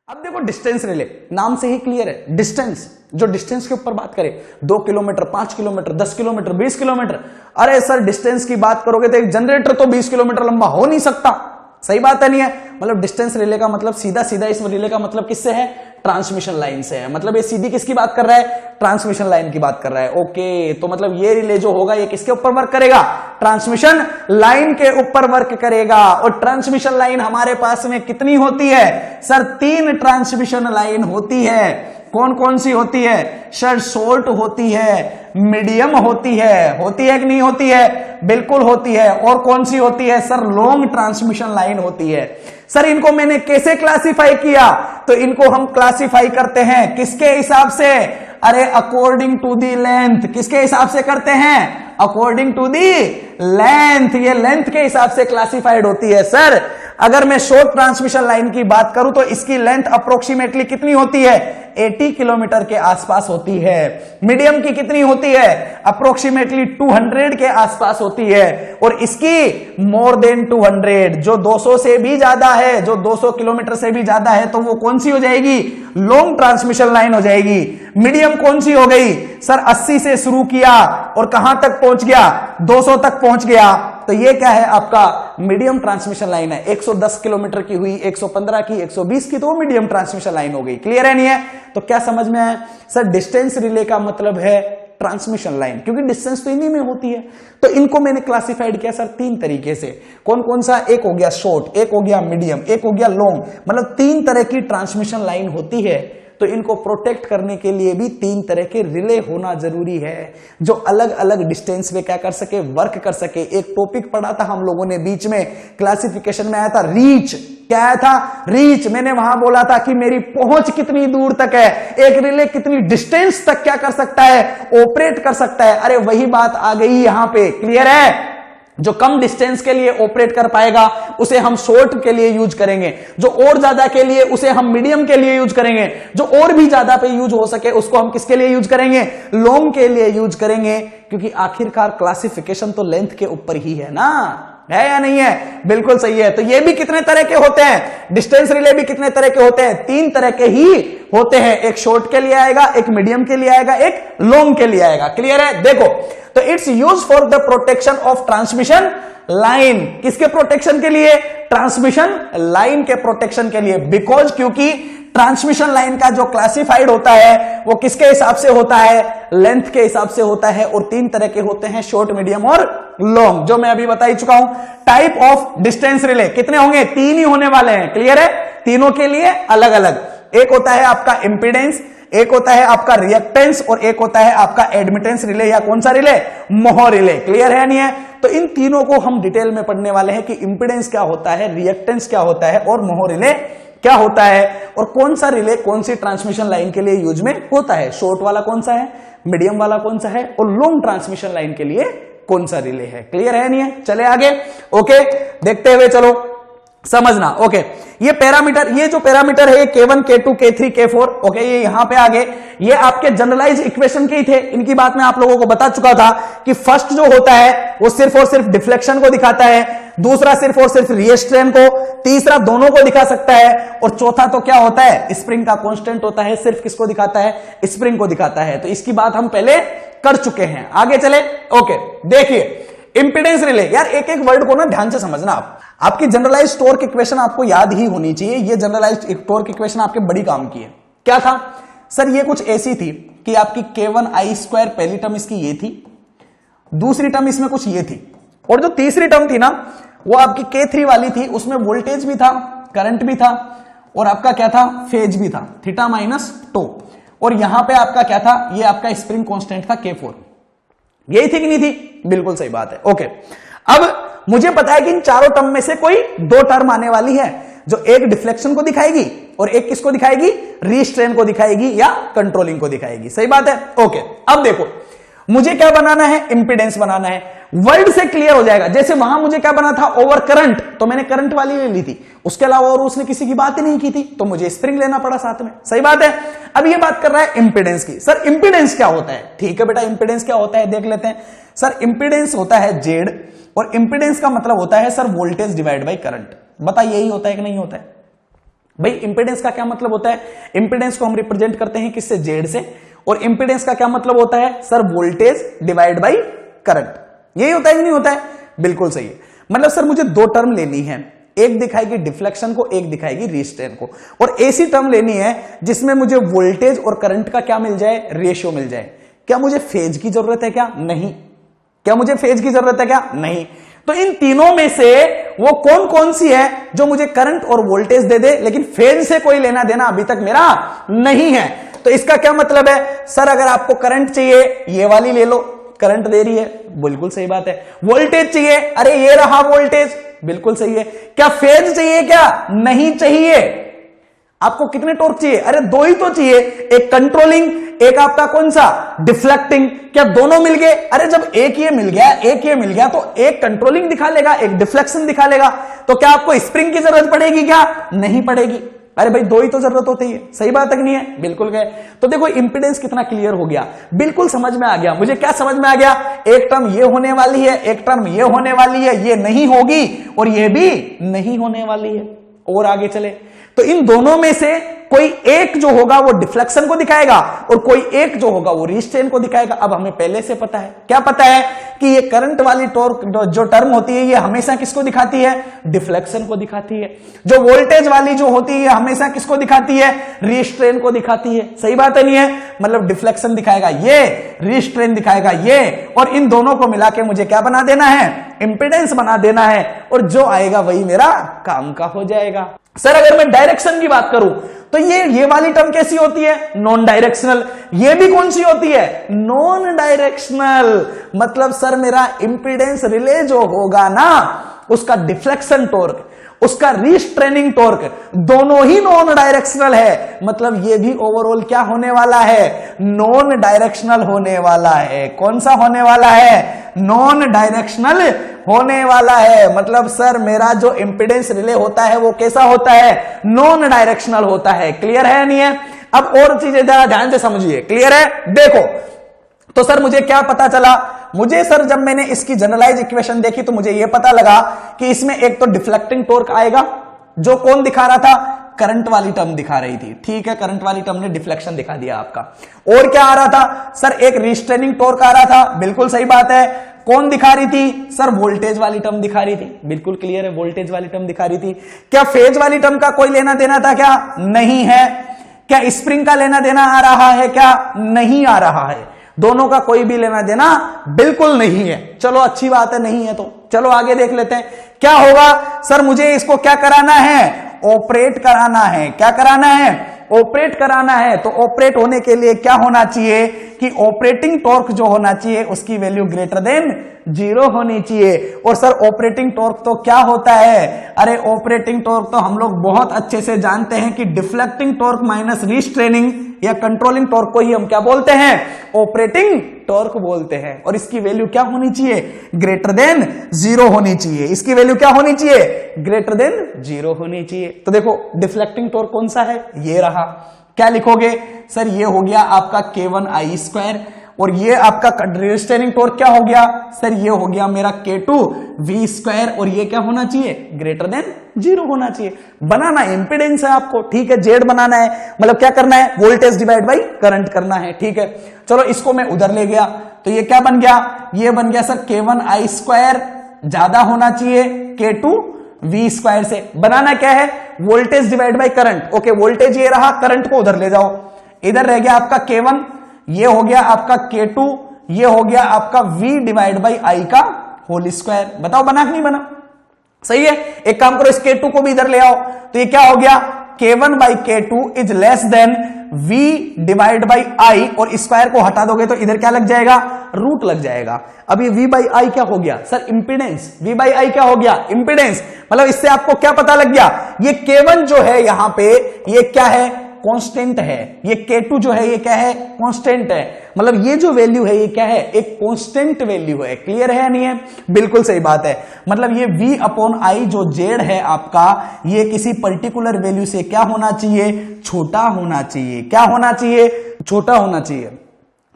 अब देखो distance relay नाम से ही क्लियर है। डिस्टेंस, जो डिस्टेंस के ऊपर बात करें 2 किलोमीटर, 5 किलोमीटर, 10 किलोमीटर, 20 किलोमीटर। अरे सर डिस्टेंस की बात करोगे तो एक जनरेटर तो 20 किलोमीटर लंबा हो नहीं सकता। सही बात है नहीं है? मतलब डिस्टेंस रिले का मतलब सीधा सीधा इस रिले का मतलब किससे है? ट्रांसमिशन लाइन से है। मतलब ये सीधी किसकी बात कर रहा है? ट्रांसमिशन लाइन की बात कर रहा है। ओके, तो मतलब ये रिले जो होगा ये किसके ऊपर वर्क करेगा? ट्रांसमिशन लाइन के ऊपर वर्क करेगा। और ट्रांसमिशन लाइन हमारे पास में कितनी होती है? सर 3 ट्रांसमिशन लाइन होती है। कौन कौन सी होती है? सर शॉर्ट होती है, मीडियम होती है कि नहीं होती है? बिल्कुल होती है। और कौन सी होती है? सर लॉन्ग ट्रांसमिशन लाइन होती है। सर इनको मैंने कैसे क्लासिफाई किया? तो इनको हम क्लासिफाई करते हैं किसके हिसाब से? अरे अकॉर्डिंग टू दी लेंथ। किसके हिसाब से करते हैं? According to the length. ये लेंथ के हिसाब से क्लासिफाइड होती है। सर अगर मैं शॉर्ट ट्रांसमिशन लाइन की बात करूं तो इसकी लेंथ अप्रोक्सीमेटली कितनी होती है? 80 किलोमीटर के आसपास होती है। मीडियम की कितनी होती है? अप्रोक्सीमेटली 200 के आसपास होती है। और इसकी मोर देन 200, जो 200 से भी ज्यादा है, जो 200 किलोमीटर से भी ज्यादा है, तो वो कौन सी हो जाएगी? लॉन्ग ट्रांसमिशन लाइन हो जाएगी। मीडियम कौन सी हो गई? सर 80 से शुरू किया और कहां तक पहुंच गया? 200 तक पहुंच गया। तो ये क्या है? आपका मीडियम ट्रांसमिशन लाइन है। 110 किलोमीटर की हुई, 115 की, 120 की, तो वो मीडियम ट्रांसमिशन लाइन हो गई। क्लियर है नहीं है? तो क्या समझ में आया? सर डिस्टेंस रिले का मतलब है ट्रांसमिशन लाइन, क्योंकि डिस्टेंस तो इन्हीं में होती है। तो इनको मैंने क्लासिफाइड किया सर 3 तरीके से। कौन कौन सा? एक हो गया शॉर्ट, एक हो गया मीडियम, एक हो गया लॉन्ग। मतलब 3 तरह की ट्रांसमिशन लाइन होती है। तो इनको प्रोटेक्ट करने के लिए भी 3 तरह के रिले होना जरूरी है, जो अलग अलग डिस्टेंस में क्या कर सके? वर्क कर सके। एक टॉपिक पढ़ा था हम लोगों ने बीच में, क्लासिफिकेशन में आया था रीच। क्या आया था? रीच। मैंने वहां बोला था कि मेरी पहुंच कितनी दूर तक है, एक रिले कितनी डिस्टेंस तक क्या कर सकता है? ऑपरेट कर सकता है। अरे वही बात आ गई यहां पे। क्लियर है? जो कम डिस्टेंस के लिए ऑपरेट कर पाएगा उसे हम शॉर्ट के लिए यूज करेंगे, जो और ज्यादा के लिए उसे हम मीडियम के लिए यूज करेंगे, जो और भी ज्यादा पे यूज हो सके उसको हम किसके लिए यूज करेंगे? लॉन्ग के लिए यूज करेंगे। क्योंकि आखिरकार क्लासिफिकेशन तो लेंथ के ऊपर ही है ना, है या नहीं है? बिल्कुल सही है। तो ये भी कितने तरह के होते हैं? डिस्टेंस रिले भी कितने तरह के होते हैं? 3 तरह के ही होते हैं। एक शॉर्ट के लिए आएगा, एक मीडियम के लिए आएगा, एक लॉन्ग के लिए आएगा। क्लियर है? देखो, तो it's use for the protection of transmission line. किसके प्रोटेक्शन के लिए? ट्रांसमिशन लाइन के प्रोटेक्शन के लिए। बिकॉज क्योंकि ट्रांसमिशन लाइन का जो क्लासिफाइड होता है वो किसके हिसाब से होता है? लेंथ के हिसाब से होता है। और 3 तरह के होते हैं, शॉर्ट, मीडियम और लॉन्ग, जो मैं अभी बता ही चुका हूं। टाइप ऑफ डिस्टेंस रिले कितने होंगे? 3 ही होने वाले हैं। क्लियर है? तीनों के लिए अलग अलग। एक होता है आपका इंपीडेंस, एक होता है आपका रिएक्टेंस, और एक होता है आपका एडमिटेंस रिले, या कौन सा रिले? मोह रिले। क्लियर है नहीं है? तो इन तीनों को हम डिटेल में पढ़ने वाले हैं कि इंपीडेंस क्या होता है, रिएक्टेंस क्या होता है, और मोह रिले क्या होता है, और कौन सा रिले कौन सी ट्रांसमिशन लाइन के लिए यूज में होता है। शॉर्ट वाला कौन सा है, मीडियम वाला कौन सा है, और लॉन्ग ट्रांसमिशन लाइन के लिए कौन सा रिले है। क्लियर है नहीं है? चले आगे। ओके, देखते हुए चलो, समझना। ओके, ये पैरामीटर, ये जो पैरामीटर है ये K1, K2, K3, K4, okay, ये यहां पे आगे, ये आपके जनरलाइज इक्वेशन के ही थे। इनकी बात मैं आप लोगों को बता चुका था कि फर्स्ट जो होता है वो सिर्फ और सिर्फ डिफ्लेक्शन को दिखाता है, दूसरा सिर्फ और सिर्फ रिएस्ट्रेन को, तीसरा दोनों को दिखा सकता है, और चौथा तो क्या होता है? स्प्रिंग का कांस्टेंट होता है। सिर्फ किसको दिखाता है? स्प्रिंग को दिखाता है। तो इसकी बात हम पहले कर चुके हैं। आगे चले। ओके, देखिए इंपीडेंस रिले। यार एक एक वर्ड को ना ध्यान से समझना। आपकी जनरलाइज टॉर्क इक्वेशन आपको याद ही होनी चाहिए। ये जनरलाइज टॉर्क इक्वेशन आपके बड़ी काम की है। क्या था? सर ये कुछ ऐसी थी कि आपकी K1I² पहली टर्म इसकी ये थी, दूसरी टर्म इसमें कुछ ये थी, और जो तीसरी टर्म थी ना वो आपकी K3 वाली थी। उसमें वोल्टेज भी था, करंट भी था, और आपका क्या था? फेज भी था, थीटा माइनस टो। और यहां पे आपका क्या था? ये आपका स्प्रिंग कांस्टेंट था K4। यही थी कि नहीं थी? बिल्कुल सही बात है। ओके, अब मुझे पता है कि इन चारों टर्म में से कोई 2 टर्म आने वाली है, जो एक डिफ्लेक्शन को दिखाएगी और एक किसको दिखाएगी? रिस्ट्रेन को दिखाएगी या कंट्रोलिंग को दिखाएगी। सही बात है? ओके, अब देखो मुझे क्या बनाना है? इंपीडेंस बनाना है। वर्ड से क्लियर हो जाएगा। जैसे वहां मुझे क्या बना था? ओवर करंट, तो मैंने करंट वाली ले ली थी, उसके अलावा और उसने किसी की बात ही नहीं की थी, तो मुझे स्प्रिंग लेना पड़ा साथ में। सही बात है? अब ये बात कर रहा है इंपीडेंस की। सर इंपीडेंस क्या होता है? ठीक है बेटा, इंपीडेंस क्या होता है देख लेते हैं। सर इंपीडेंस होता है जेड, और इंपीडेंस का मतलब होता है sir voltage divide by current. बता, यही होता है कि नहीं होता है? भाई इंपेडेंस का क्या मतलब होता है? इंपेडेंस को हम रिप्रेजेंट करते हैं किससे? जेड से। और इंपेडेंस का क्या मतलब होता है sir? Voltage divide by current. यही होता है कि नहीं होता है? बिल्कुल सही है। मतलब सर मुझे दो टर्म लेनी है, एक दिखाएगी डिफ्लेक्शन को, एक दिखाएगी रिस्ट्रेन को, और ऐसी टर्म लेनी है जिसमें मुझे वोल्टेज और करंट का क्या मिल जाए? रेशियो मिल जाए। क्या मुझे फेज की जरूरत है क्या? नहीं। क्या मुझे फेज की जरूरत है क्या? नहीं। तो इन तीनों में से वो कौन कौन सी है जो मुझे करंट और वोल्टेज दे दे, लेकिन फेज से कोई लेना देना अभी तक मेरा नहीं है? तो इसका क्या मतलब है सर? अगर आपको करंट चाहिए, ये वाली ले लो, करंट दे रही है, बिल्कुल सही बात है। वोल्टेज चाहिए, अरे ये रहा वोल्टेज, बिल्कुल सही है। क्या फेज चाहिए क्या? नहीं चाहिए। आपको कितने टॉर्क चाहिए? अरे दो ही तो चाहिए, एक कंट्रोलिंग, एक आपका कौन सा? डिफ्लेक्टिंग। क्या दोनों मिल गए? अरे जब एक ये मिल गया, एक ये मिल गया, तो एक कंट्रोलिंग दिखा लेगा, एक डिफ्लेक्शन दिखा लेगा। तो क्या आपको स्प्रिंग की जरूरत पड़ेगी क्या? नहीं पड़ेगी। अरे भाई दो ही तो जरूरत होती है। सही बात है कि नहीं है? बिल्कुल गए। तो देखो इंपेडेंस कितना क्लियर हो गया, बिल्कुल समझ में आ गया। मुझे क्या समझ में आ गया? एक टर्म ये होने वाली है, एक टर्म ये होने वाली है, ये नहीं होगी और ये भी नहीं होने वाली है। और आगे चले तो इन दोनों में से कोई एक जो होगा वो डिफ्लेक्शन को दिखाएगा और कोई एक जो होगा वो रिस्ट्रेन को दिखाएगा। अब हमें पहले से पता है, क्या पता है? कि ये करंट वाली टॉर्क जो टर्म होती है ये हमेशा किसको दिखाती है? डिफ्लेक्शन को दिखाती है। जो वोल्टेज वाली जो होती है हमेशा किसको दिखाती है? रिस्ट्रेन को दिखाती है। सही बात है नहीं है? मतलब डिफ्लेक्शन दिखाएगा ये, रिस्ट्रेन दिखाएगा ये, और इन दोनों को मिला के मुझे क्या बना देना है? इंपेडेंस बना देना है, और जो आएगा वही मेरा काम का हो जाएगा। सर अगर मैं डायरेक्शन की बात करूं तो ये वाली टर्म कैसी होती है? Non directional. ये भी कौन सी होती है? Non directional. मतलब सर मेरा इंपेडेंस रिले जो होगा ना, उसका डिफ्लेक्शन टॉर्क, उसका रिस्ट्रेनिंग टॉर्क, दोनों ही नॉन डायरेक्शनल है। मतलब ये भी ओवरऑल क्या होने वाला है? नॉन डायरेक्शनल होने वाला है। कौन सा होने वाला है? नॉन डायरेक्शनल होने वाला है। मतलब सर मेरा जो इंपेडेंस रिले होता है वो कैसा होता है? नॉन डायरेक्शनल होता है। क्लियर है नहीं है? अब और चीजें जरा ध्यान से समझिए। क्लियर है? देखो तो सर मुझे क्या पता चला? मुझे सर जब मैंने इसकी जनरलाइज इक्वेशन देखी तो मुझे यह पता लगा कि इसमें एक तो डिफ्लेक्टिंग टॉर्क आएगा, जो कौन दिखा रहा था? करंट वाली टर्म दिखा रही थी। ठीक है, करंट वाली टर्म ने डिफ्लेक्शन दिखा दिया आपका। और क्या आ रहा था? सर एक रिस्ट्रेनिंग टॉर्क आ रहा था। बिल्कुल सही बात है। कौन दिखा रही थी? सर वोल्टेज वाली टर्म दिखा रही थी। बिल्कुल क्लियर है, वोल्टेज वाली टर्म दिखा रही थी। क्या फेज वाली टर्म का कोई लेना देना था क्या? नहीं है। क्या स्प्रिंग का लेना देना आ रहा है क्या? नहीं आ रहा है। दोनों का कोई भी लेना देना बिल्कुल नहीं है। चलो अच्छी बात है, नहीं है तो चलो आगे देख लेते हैं क्या होगा। सर मुझे इसको क्या कराना है? ऑपरेट कराना है। क्या कराना है? ऑपरेट कराना है। तो ऑपरेट होने के लिए क्या होना चाहिए? कि ऑपरेटिंग टॉर्क जो होना चाहिए उसकी वैल्यू ग्रेटर देन 0 होनी चाहिए। और सर ऑपरेटिंग टॉर्क तो क्या होता है? अरे ऑपरेटिंग टॉर्क तो हम लोग बहुत अच्छे से जानते हैं कि डिफ्लेक्टिंग टॉर्क माइनस रिस्ट्रेनिंग या कंट्रोलिंग टॉर्क को ही हम क्या बोलते हैं? ऑपरेटिंग टॉर्क बोलते हैं। और इसकी वैल्यू क्या होनी चाहिए? ग्रेटर देन 0 होनी चाहिए। इसकी वैल्यू क्या होनी चाहिए? ग्रेटर देन 0 होनी चाहिए। तो देखो डिफ्लेक्टिंग टॉर्क कौन सा है? ये रहा। क्या लिखोगे? सर ये हो गया आपका K1I², और ये आपका रिस्ट्रेनिंग टॉर्क क्या हो गया? सर ये हो गया मेरा K2V², और ये क्या होना चाहिए? ग्रेटर देन 0 होना चाहिए। बनाना इंपेडेंस है आपको, ठीक है, जेड बनाना है, मतलब क्या करना है? वोल्टेज डिवाइड बाई करंट करना है। ठीक है, चलो इसको मैं उधर ले गया तो ये क्या बन गया? ये बन गया सर K1I² ज्यादा होना चाहिए K2V² से। बनाना क्या है? Voltage divide by current. Okay, voltage ये रहा, करंट को उधर ले जाओ। इधर रह गया आपका K1, ये हो गया आपका K2, ये हो गया आपका V डिवाइड बाई I का होल स्क्वायर। बताओ बना कि नहीं बना? सही है। एक काम करो, इस K2 को भी इधर ले आओ तो ये क्या हो गया? K1 by K2 is less than V divide by I, और स्क्वायर को हटा दोगे तो इधर क्या लग जाएगा? रूट लग जाएगा। अब ये V बाई I क्या हो गया? Sir impedance. V by I क्या हो गया? इंपेडेंस। मतलब इससे आपको क्या पता लग गया? ये K1 जो है यहां पे ये क्या है? कांस्टेंट है। ये K2 जो है ये क्या है? कांस्टेंट है। मतलब ये जो वैल्यू है ये क्या है? एक कांस्टेंट वैल्यू है। क्लियर है नहीं है? बिल्कुल सही बात है। मतलब ये V/I जो जेड है आपका, ये किसी पर्टिकुलर वैल्यू से क्या होना चाहिए? छोटा होना चाहिए। क्या होना चाहिए? छोटा होना चाहिए।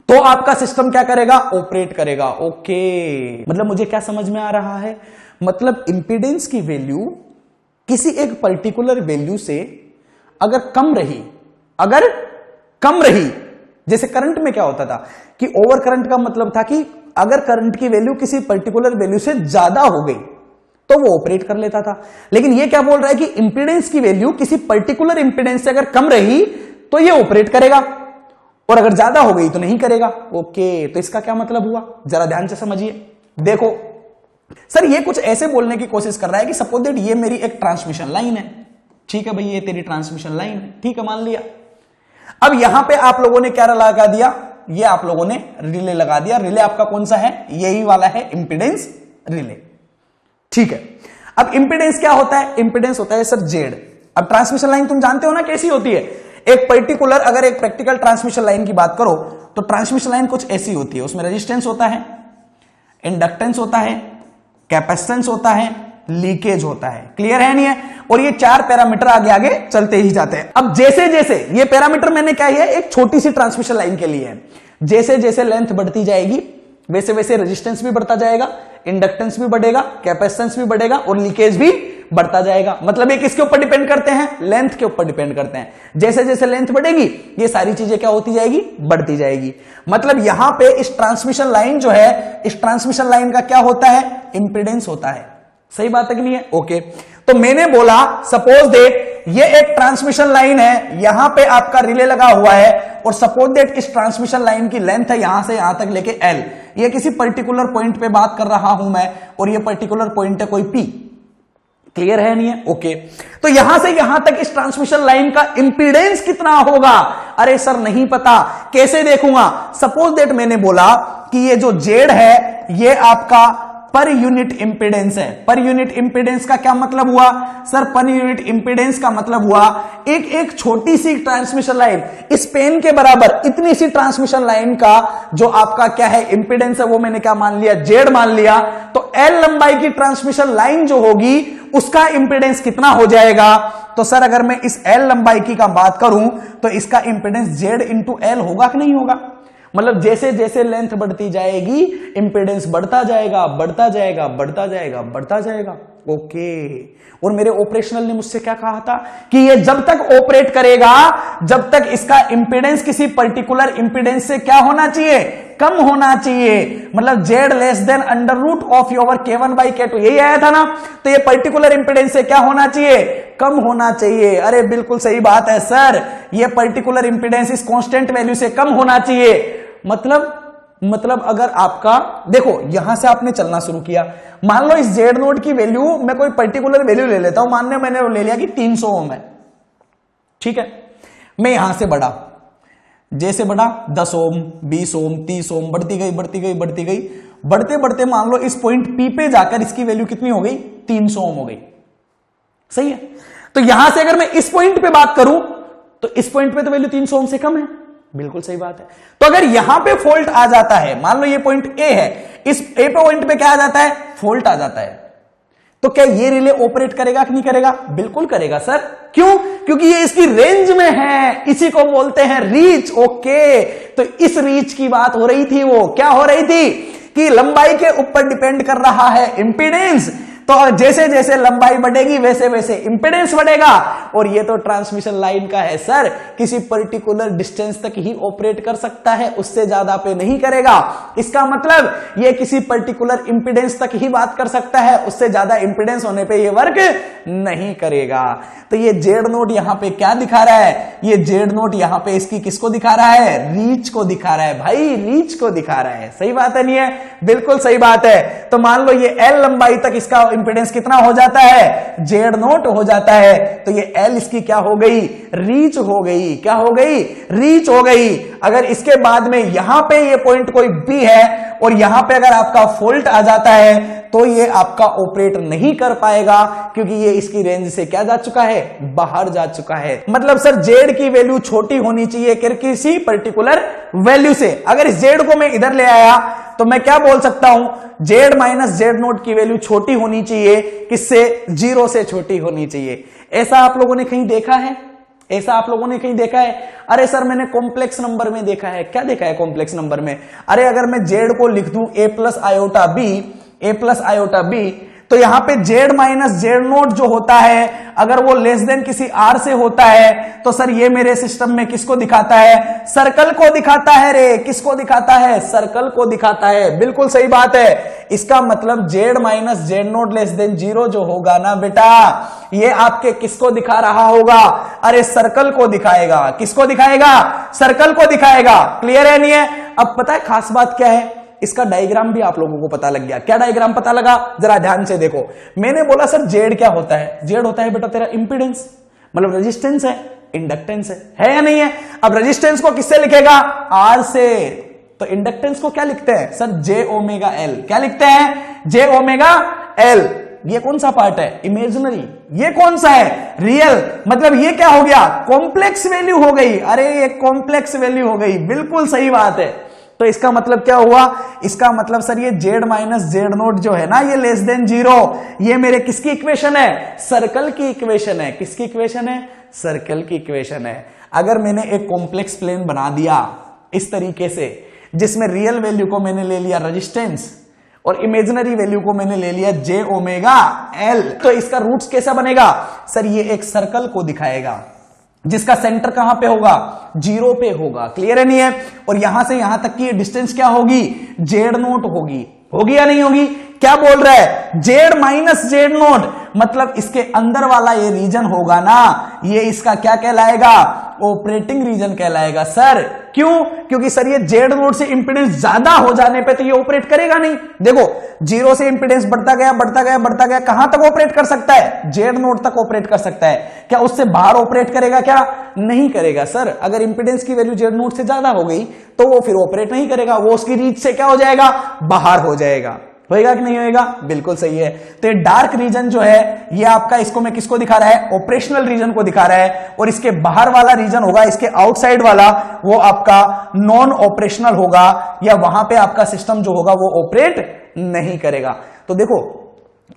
तो आपका सिस्टम क्या करेगा? ऑपरेट करेगा। ओके, मतलब मुझे क्या समझ में आ रहा है? मतलब इंपेडेंस की वैल्यू किसी एक पर्टिकुलर वैल्यू से अगर कम रही, जैसे करंट में क्या होता था कि ओवर करंट का मतलब था कि अगर करंट की वैल्यू किसी पर्टिकुलर वैल्यू से ज्यादा हो गई तो वो ऑपरेट कर लेता था। लेकिन ये क्या बोल रहा है कि इंपीडेंस की वैल्यू किसी पर्टिकुलर इंपीडेंस से अगर कम रही तो ये ऑपरेट करेगा और अगर ज्यादा हो गई तो नहीं करेगा। ओके, तो इसका क्या मतलब हुआ, जरा ध्यान से समझिए। देखो सर, ये कुछ ऐसे बोलने की कोशिश कर रहा है कि सपोज दैट ये मेरी एक ट्रांसमिशन लाइन है, ठीक है भाई, ये तेरी ट्रांसमिशन लाइन है, ठीक है, मान लिया। अब यहां पे आप लोगों ने क्या लगा दिया, ये आप लोगों ने रिले लगा दिया। रिले आपका कौन सा है, यही वाला है, इंपीडेंस रिले, ठीक है। अब इंपीडेंस क्या होता है, इंपीडेंस होता है सर जेड। अब ट्रांसमिशन लाइन तुम जानते हो ना कैसी होती है, एक पर्टिकुलर, अगर एक प्रैक्टिकल ट्रांसमिशन लाइन की बात करो तो ट्रांसमिशन लाइन कुछ ऐसी होती है, उसमें रेजिस्टेंस होता है, इंडक्टेंस होता है, कैपेसिटेंस होता है, लीकेज होता है। क्लियर है नहीं है? और ये 4 पैरामीटर आगे आगे चलते ही जाते हैं। अब जैसे जैसे ये पैरामीटर मैंने क्या है, एक छोटी सी ट्रांसमिशन लाइन के लिए है, जैसे जैसे लेंथ बढ़ती जाएगी वैसे वैसे रेजिस्टेंस भी बढ़ता जाएगा, इंडक्टेंस भी बढ़ेगा, कैपेसिटेंस भी बढ़ेगा और लीकेज भी बढ़ता जाएगा। मतलब ये किसके ऊपर डिपेंड करते हैं, लेंथ के ऊपर डिपेंड करते हैं। जैसे जैसे लेंथ बढ़ेगी ये सारी चीजें क्या होती जाएगी, बढ़ती जाएगी। मतलब यहां पे इस ट्रांसमिशन लाइन जो है, इस ट्रांसमिशन लाइन का क्या होता है, इंपीडेंस होता है। सही बात है कि नहीं है? ओके, तो मैंने बोला सपोज दैट ये एक ट्रांसमिशन लाइन है, यहां पे आपका रिले लगा हुआ है और सपोज दैट इस ट्रांसमिशन लाइन की लेंथ है यहां से यहां तक लेके एल। ये किसी पर्टिकुलर पॉइंट पे बात कर रहा हूं मैं और ये पर्टिकुलर पॉइंट है कोई पी। क्लियर है नहीं है? ओके, तो यहां से यहां तक इस ट्रांसमिशन लाइन का इंपीडेंस कितना होगा? अरे सर नहीं पता, कैसे देखूंगा? सपोज दैट मैंने बोला कि ये जो जेड है ये आपका पर यूनिट इंपीडेंस है। पर यूनिट इंपीडेंस का क्या मतलब हुआ सर? पर यूनिट इंपीडेंस का मतलब हुआ एक छोटी सी ट्रांसमिशन लाइन, इस पेन के बराबर इतनी सी ट्रांसमिशन लाइन का जो आपका क्या है इंपीडेंस है, वो मैंने क्या मान लिया, जेड मान लिया। तो एल लंबाई की ट्रांसमिशन लाइन जो होगी उसका इंपीडेंस कितना हो जाएगा? तो सर अगर मैं इस एल लंबाई की का बात करूं तो इसका इंपीडेंस जेड इंटू एल होगा कि नहीं होगा? मतलब जैसे जैसे लेंथ बढ़ती जाएगी इंपीडेंस बढ़ता जाएगा, बढ़ता जाएगा, बढ़ता जाएगा, बढ़ता जाएगा। ओके, और मेरे ऑपरेशनल ने मुझसे क्या कहा था कि ये जब तक ऑपरेट करेगा जब तक इसका इंपीडेंस किसी पर्टिकुलर इंपीडेंस से क्या होना चाहिए, कम होना चाहिए। मतलब Z less than under root of your K1 by K2, यही आया था ना। तो ये पर्टिकुलर इंपीडेंस से क्या होना चाहिए, कम होना चाहिए। अरे बिल्कुल सही बात है सर, ये पर्टिकुलर इंपीडेंस इस कांस्टेंट वैल्यू से कम होना चाहिए। मतलब अगर आपका देखो यहां से आपने चलना शुरू किया, मान लो इस जेड नोड की वैल्यू मैं कोई पर्टिकुलर वैल्यू ले लेता हूं, मान लो मैंने ले लिया कि 300 ओम है, ठीक है। मैं यहां से बढ़ा, जैसे बढ़ा 10 ओम, 20 ओम, 30 ओम, बढ़ती गई बढ़ती गई बढ़ती गई, बढ़ते बढ़ते मान लो इस पॉइंट पी पे जाकर इसकी वैल्यू कितनी हो गई, 300 ओम हो गई। सही है। तो यहां से अगर मैं इस पॉइंट पे बात करूं तो इस पॉइंट पे तो वैल्यू 300 ओम से कम है। बिल्कुल सही बात है। तो अगर यहां पे फॉल्ट आ जाता है, मान लो ये पॉइंट ए है, इस ए पॉइंट पे क्या आ जाता है, फॉल्ट आ जाता है, तो क्या ये रिले ऑपरेट करेगा कि नहीं करेगा? बिल्कुल करेगा सर। क्यों? क्योंकि ये इसकी रेंज में है, इसी को बोलते हैं रीच। ओके, तो इस रीच की बात हो रही थी। वो क्या हो रही थी कि लंबाई के ऊपर डिपेंड कर रहा है इंपीडेंस। तो जैसे जैसे लंबाई बढ़ेगी वैसे वैसे इंपीडेंस बढ़ेगा। और ये तो ट्रांसमिशन लाइन का है सर, किसी पर्टिकुलर डिस्टेंस तक ही ऑपरेट कर सकता है, उससे ज्यादा पे नहीं करेगा। इसका मतलब ये किसी पर्टिकुलर इंपीडेंस तक ही बात कर सकता है, उससे ज्यादा इंपीडेंस होने पे ये वर्क नहीं करेगा। तो ये जेड नोड यहां पे क्या दिखा रहा है, ये जेड नोड यहां पे इसकी किसको दिखा रहा है, रीच को दिखा रहा है भाई, रीच को दिखा रहा है। सही बात है नहीं है? बिल्कुल सही बात है। तो मान लो ये एल लंबाई तक इसका इंपीडेंस कितना हो जाता है, जेड नोट हो जाता है। तो ये एल इसकी क्या हो गई, रीच हो गई। क्या हो गई, रीच हो गई। अगर इसके बाद में यहां पे ये पॉइंट कोई बी है और यहां पे अगर आपका फॉल्ट आ जाता है तो ये आपका ऑपरेट नहीं कर पाएगा, क्योंकि ये इसकी रेंज से क्या जा चुका है, बाहर जा चुका है। मतलब सर जेड की वैल्यू छोटी होनी चाहिए किसी पर्टिकुलर वैल्यू से। अगर इस जेड को मैं इधर ले आया तो मैं क्या बोल सकता हूं, जेड माइनस जेड नोट की वैल्यू छोटी होनी चाहिए, किससे, 0 से छोटी होनी चाहिए। ऐसा आप लोगों ने कहीं देखा है? ऐसा आप लोगों ने कहीं देखा है? अरे सर मैंने कॉम्प्लेक्स नंबर में देखा है। क्या देखा है कॉम्प्लेक्स नंबर में? अरे अगर मैं जेड को लिख दूं a plus iota B, a plus iota B, तो यहां पे जेड माइनस जेड नोट जो होता है अगर वो लेस देन किसी आर से होता है तो सर ये मेरे सिस्टम में किसको दिखाता है? सर्कल को दिखाता है रे। किसको दिखाता है? सर्कल को दिखाता है। बिल्कुल सही बात है। इसका मतलब Z minus Z note less than 0 जो होगा ना बेटा, ये आपके किसको दिखा रहा होगा? अरे सर्कल को दिखाएगा। किसको दिखाएगा? सर्कल को दिखाएगा। क्लियर है नहीं है? अब पता है खास बात क्या है? इसका डायग्राम भी आप लोगों को पता लग गया। क्या डायग्राम पता लगा? जरा ध्यान से देखो। मैंने बोला सर जेड क्या होता है? जेड होता है बेटा तेरा इंपीडेंस, मतलब रेजिस्टेंस है, इंडक्टेंस है या नहीं है? अब रेजिस्टेंस को किससे लिखेगा? आर से। तो इंडक्टेंस को क्या लिखते हैं सर? जे ओमेगा एल। क्या लिखते हैं? जे ओमेगा एल। ये कौन सा पार्ट है? इमेजिनरी। ये कौन सा है? रियल। मतलब ये क्या हो गया? कॉम्प्लेक्स वैल्यू हो गई। अरे ये कॉम्प्लेक्स वैल्यू हो गई। बिल्कुल सही बात है। तो इसका मतलब क्या हुआ? इसका मतलब सर ये जेड माइनस जेड नोट जो है ना, ये लेस देन 0, ये मेरे किसकी इक्वेशन है? सर्कल की इक्वेशन है। किसकी इक्वेशन है? सर्कल की इक्वेशन है। अगर मैंने एक कॉम्प्लेक्स प्लेन बना दिया इस तरीके से, जिसमें रियल वैल्यू को मैंने ले लिया रेजिस्टेंस और इमेजिनरी वैल्यू को मैंने ले लिया जे ओमेगा एल, तो इसका रूट्स कैसा बनेगा? सर ये एक सर्कल को दिखाएगा जिसका सेंटर कहां पे होगा? 0 पे होगा। क्लियर है नहीं है? और यहां से यहां तक की डिस्टेंस क्या होगी? जेड नोट होगी। होगी या नहीं होगी? क्या बोल रहा है? जेड माइनस जेड नोट, मतलब इसके अंदर वाला ये रीजन होगा ना, ये इसका क्या कहलाएगा? ऑपरेटिंग रीजन कहलाएगा। सर क्यों? क्योंकि सर ये जेड नोट से इंपीडेंस ज्यादा हो जाने पे तो ये ऑपरेट करेगा नहीं। देखो 0 से इंपीडेंस बढ़ता गया बढ़ता गया बढ़ता गया, कहां तक ऑपरेट कर सकता है? जेड नोट तक ऑपरेट कर सकता है। क्या उससे बाहर ऑपरेट करेगा? क्या नहीं करेगा सर। अगर इंपीडेंस की वैल्यू जेड नोट से ज्यादा हो गई तो वो फिर ऑपरेट नहीं करेगा, वो उसकी रीच से क्या हो जाएगा? बाहर हो जाएगा। होएगा कि नहीं होएगा? बिल्कुल सही है। तो ये डार्क रीजन जो है ये आपका, इसको मैं किसको दिखा रहा है? ऑपरेशनल रीजन को दिखा रहा है। और इसके बाहर वाला रीजन होगा, इसके आउटसाइड वाला, वो आपका नॉन ऑपरेशनल होगा, या वहां पे आपका सिस्टम जो होगा वो ऑपरेट नहीं करेगा। तो देखो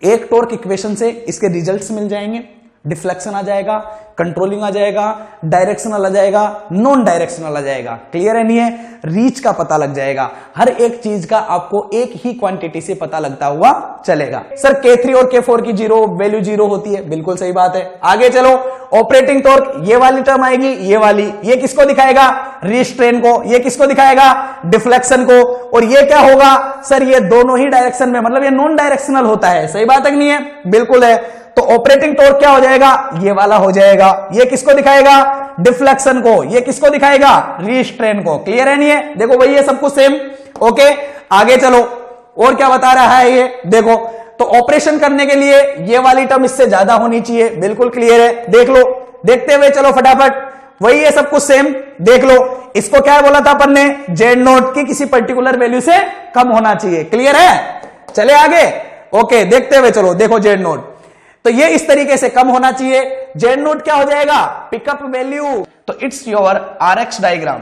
एक टॉर्क इक्वेशन से इसके रिजल्ट्स मिल जाएंगे। डिफ्लेक्शन आ जाएगा, कंट्रोलिंग आ जाएगा, डायरेक्शनल आ जाएगा, नॉन डायरेक्शनल आ जाएगा। क्लियर है नहीं है? रीच का पता लग जाएगा। हर एक चीज का आपको एक ही क्वांटिटी से पता लगता हुआ चलेगा। सर K3 और K4 की वैल्यू 0 होती है। बिल्कुल सही बात है। आगे चलो, ऑपरेटिंग टॉर्क, ये वाली टर्म आएगी, ये वाली, ये किसको दिखाएगा? रिस्ट्रेन को। ये किसको दिखाएगा? डिफ्लेक्शन को। और ये क्या होगा? सर ये दोनों ही डायरेक्शन में, मतलब ये नॉन डायरेक्शनल होता है। सही बात है कि नहीं है? बिल्कुल है। तो ऑपरेटिंग टॉर्क क्या हो जाएगा? ये वाला हो जाएगा। ये किसको दिखाएगा? डिफ्लेक्शन को। ये किसको दिखाएगा? रिस्ट्रेन को। क्लियर है नहीं है? देखो वही है, सब कुछ सेम। ओके आगे चलो, और क्या बता रहा है ये देखो। तो ऑपरेशन करने के लिए ये वाली टर्म इससे ज्यादा होनी चाहिए। बिल्कुल क्लियर है। देख लो, देखते हुए चलो फटाफट। वही है, सब कुछ सेम। देख लो, इसको क्या बोला था अपन ने? जेड नोट की किसी पर्टिकुलर वैल्यू से कम होना चाहिए। क्लियर है? चले आगे। ओके देखते हुए चलो। देखो जेड नोट, तो ये इस तरीके से कम होना चाहिए। जेड नोट क्या हो जाएगा? Pickup value. तो इट्स योर आरएक्स डायग्राम।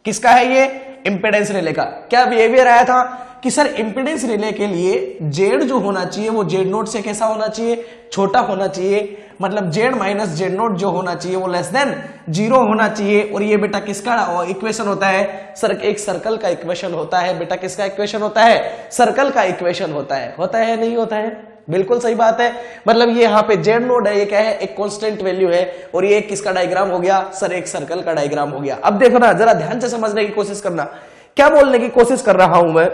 किसका है ये? इंपेडेंस रिले का। क्या बिहेवियर आया था कि सर इंपेडेंस रिले के लिए जेड जो होना चाहिए वो जेड नोट से कैसा होना चाहिए? छोटा होना चाहिए। मतलब जेड माइनस जेड नोट जो होना चाहिए वो लेस देन 0 होना चाहिए। और ये बेटा किसका इक्वेशन होता है? सर एक सर्कल का इक्वेशन होता है। बेटा किसका इक्वेशन होता है? सर्कल का इक्वेशन होता है। होता है नहीं होता है? बिल्कुल सही बात है। मतलब ये यहाँ पे जेड नोड है, ये क्या है? एक कांस्टेंट वैल्यू है। और ये किसका डायग्राम हो गया? सर एक सर्कल का डायग्राम हो गया। अब देखो ना, जरा ध्यान से समझने की कोशिश करना। क्या बोलने की कोशिश कर रहा हूं मैं?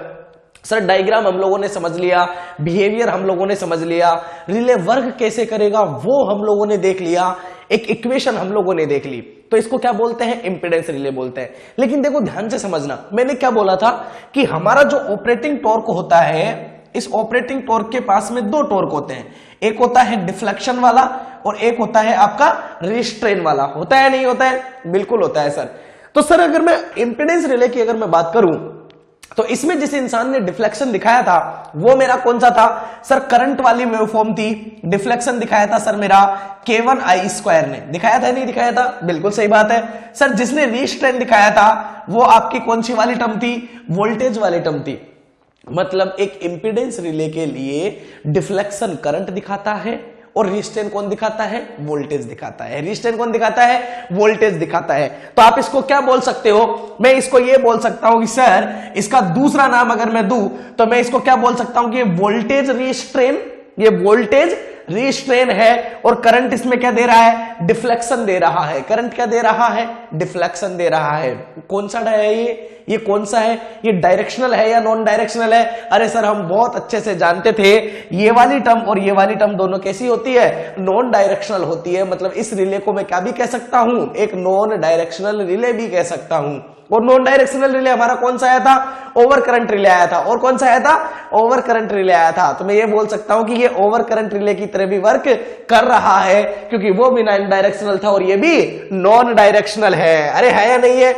सर डायग्राम हम लोगों ने समझ लिया, बिहेवियर हम लोगों ने समझ लिया, रिले वर्क कैसे करेगा वो हम लोगों ने देख लिया, एक इक्वेशन हम लोगों ने देख ली। तो इसको क्या बोलते हैं? इंपेडेंस रिले बोलते हैं। लेकिन देखो ध्यान से समझना, मैंने क्या बोला था कि हमारा जो ऑपरेटिंग टॉर्क होता है, इस ऑपरेटिंग टॉर्क के पास में 2 टॉर्क होते हैं। एक होता है डिफ्लेक्शन वाला और एक होता है आपका रिस्ट्रेन वाला। होता है नहीं होता है? बिल्कुल होता है सर। तो सर अगर मैं इंपेडेंस रिले की अगर मैं बात करूं तो इसमें जिस इंसान ने डिफ्लेक्शन दिखाया था वो मेरा कौन सा था? सर करंट वाली वेवफॉर्म थी। डिफ्लेक्शन दिखाया था सर मेरा K1I² ने। दिखाया था नहीं दिखाया था? बिल्कुल सही बात है सर। जिसने रिस्ट्रेन दिखाया था वो आपकी कौन सी वाली टर्म थी? वोल्टेज वाली टर्म थी। मतलब एक इंपेडेंस रिले के लिए डिफ्लेक्शन करंट दिखाता है और रिस्ट्रेन कौन दिखाता है? वोल्टेज दिखाता है। रिस्ट्रेन कौन दिखाता है? वोल्टेज दिखाता है। तो आप इसको क्या बोल सकते हो? मैं इसको ये बोल सकता हूं कि सर इसका दूसरा नाम अगर मैं दूं तो मैं इसको क्या बोल सकता हूं कि वोल्टेज रिस्ट्रेन ये वोल्टेज रिस्ट्रेन है और करंट इसमें क्या दे रहा है, डिफ्लेक्शन दे रहा है। करंट क्या दे रहा है, डिफ्लेक्शन दे रहा है। कौन सा है ये कौन सा है, ये डायरेक्शनल है या नॉन डायरेक्शनल है? अरे सर हम बहुत अच्छे से जानते थे ये वाली टर्म और ये वाली टर्म दोनों कैसी होती है, नॉन डायरेक्शनल होती है। मतलब इस रिले को मैं क्या भी कह सकता हूं, एक नॉन डायरेक्शनल रिले भी कह सकता हूं। और नॉन डायरेक्शनल रिले हमारा कौन सा आया था, ओवर करंट रिले आया था। और कौन सा आया था, ओवर करंट रिले आया था। तो मैं ये बोल सकता हूं कि ये ओवर करंट रिले की तरह भी वर्क कर रहा है, क्योंकि वो भी नॉन डायरेक्शनल था और ये भी नॉन डायरेक्शनल है। अरे है या नहीं है,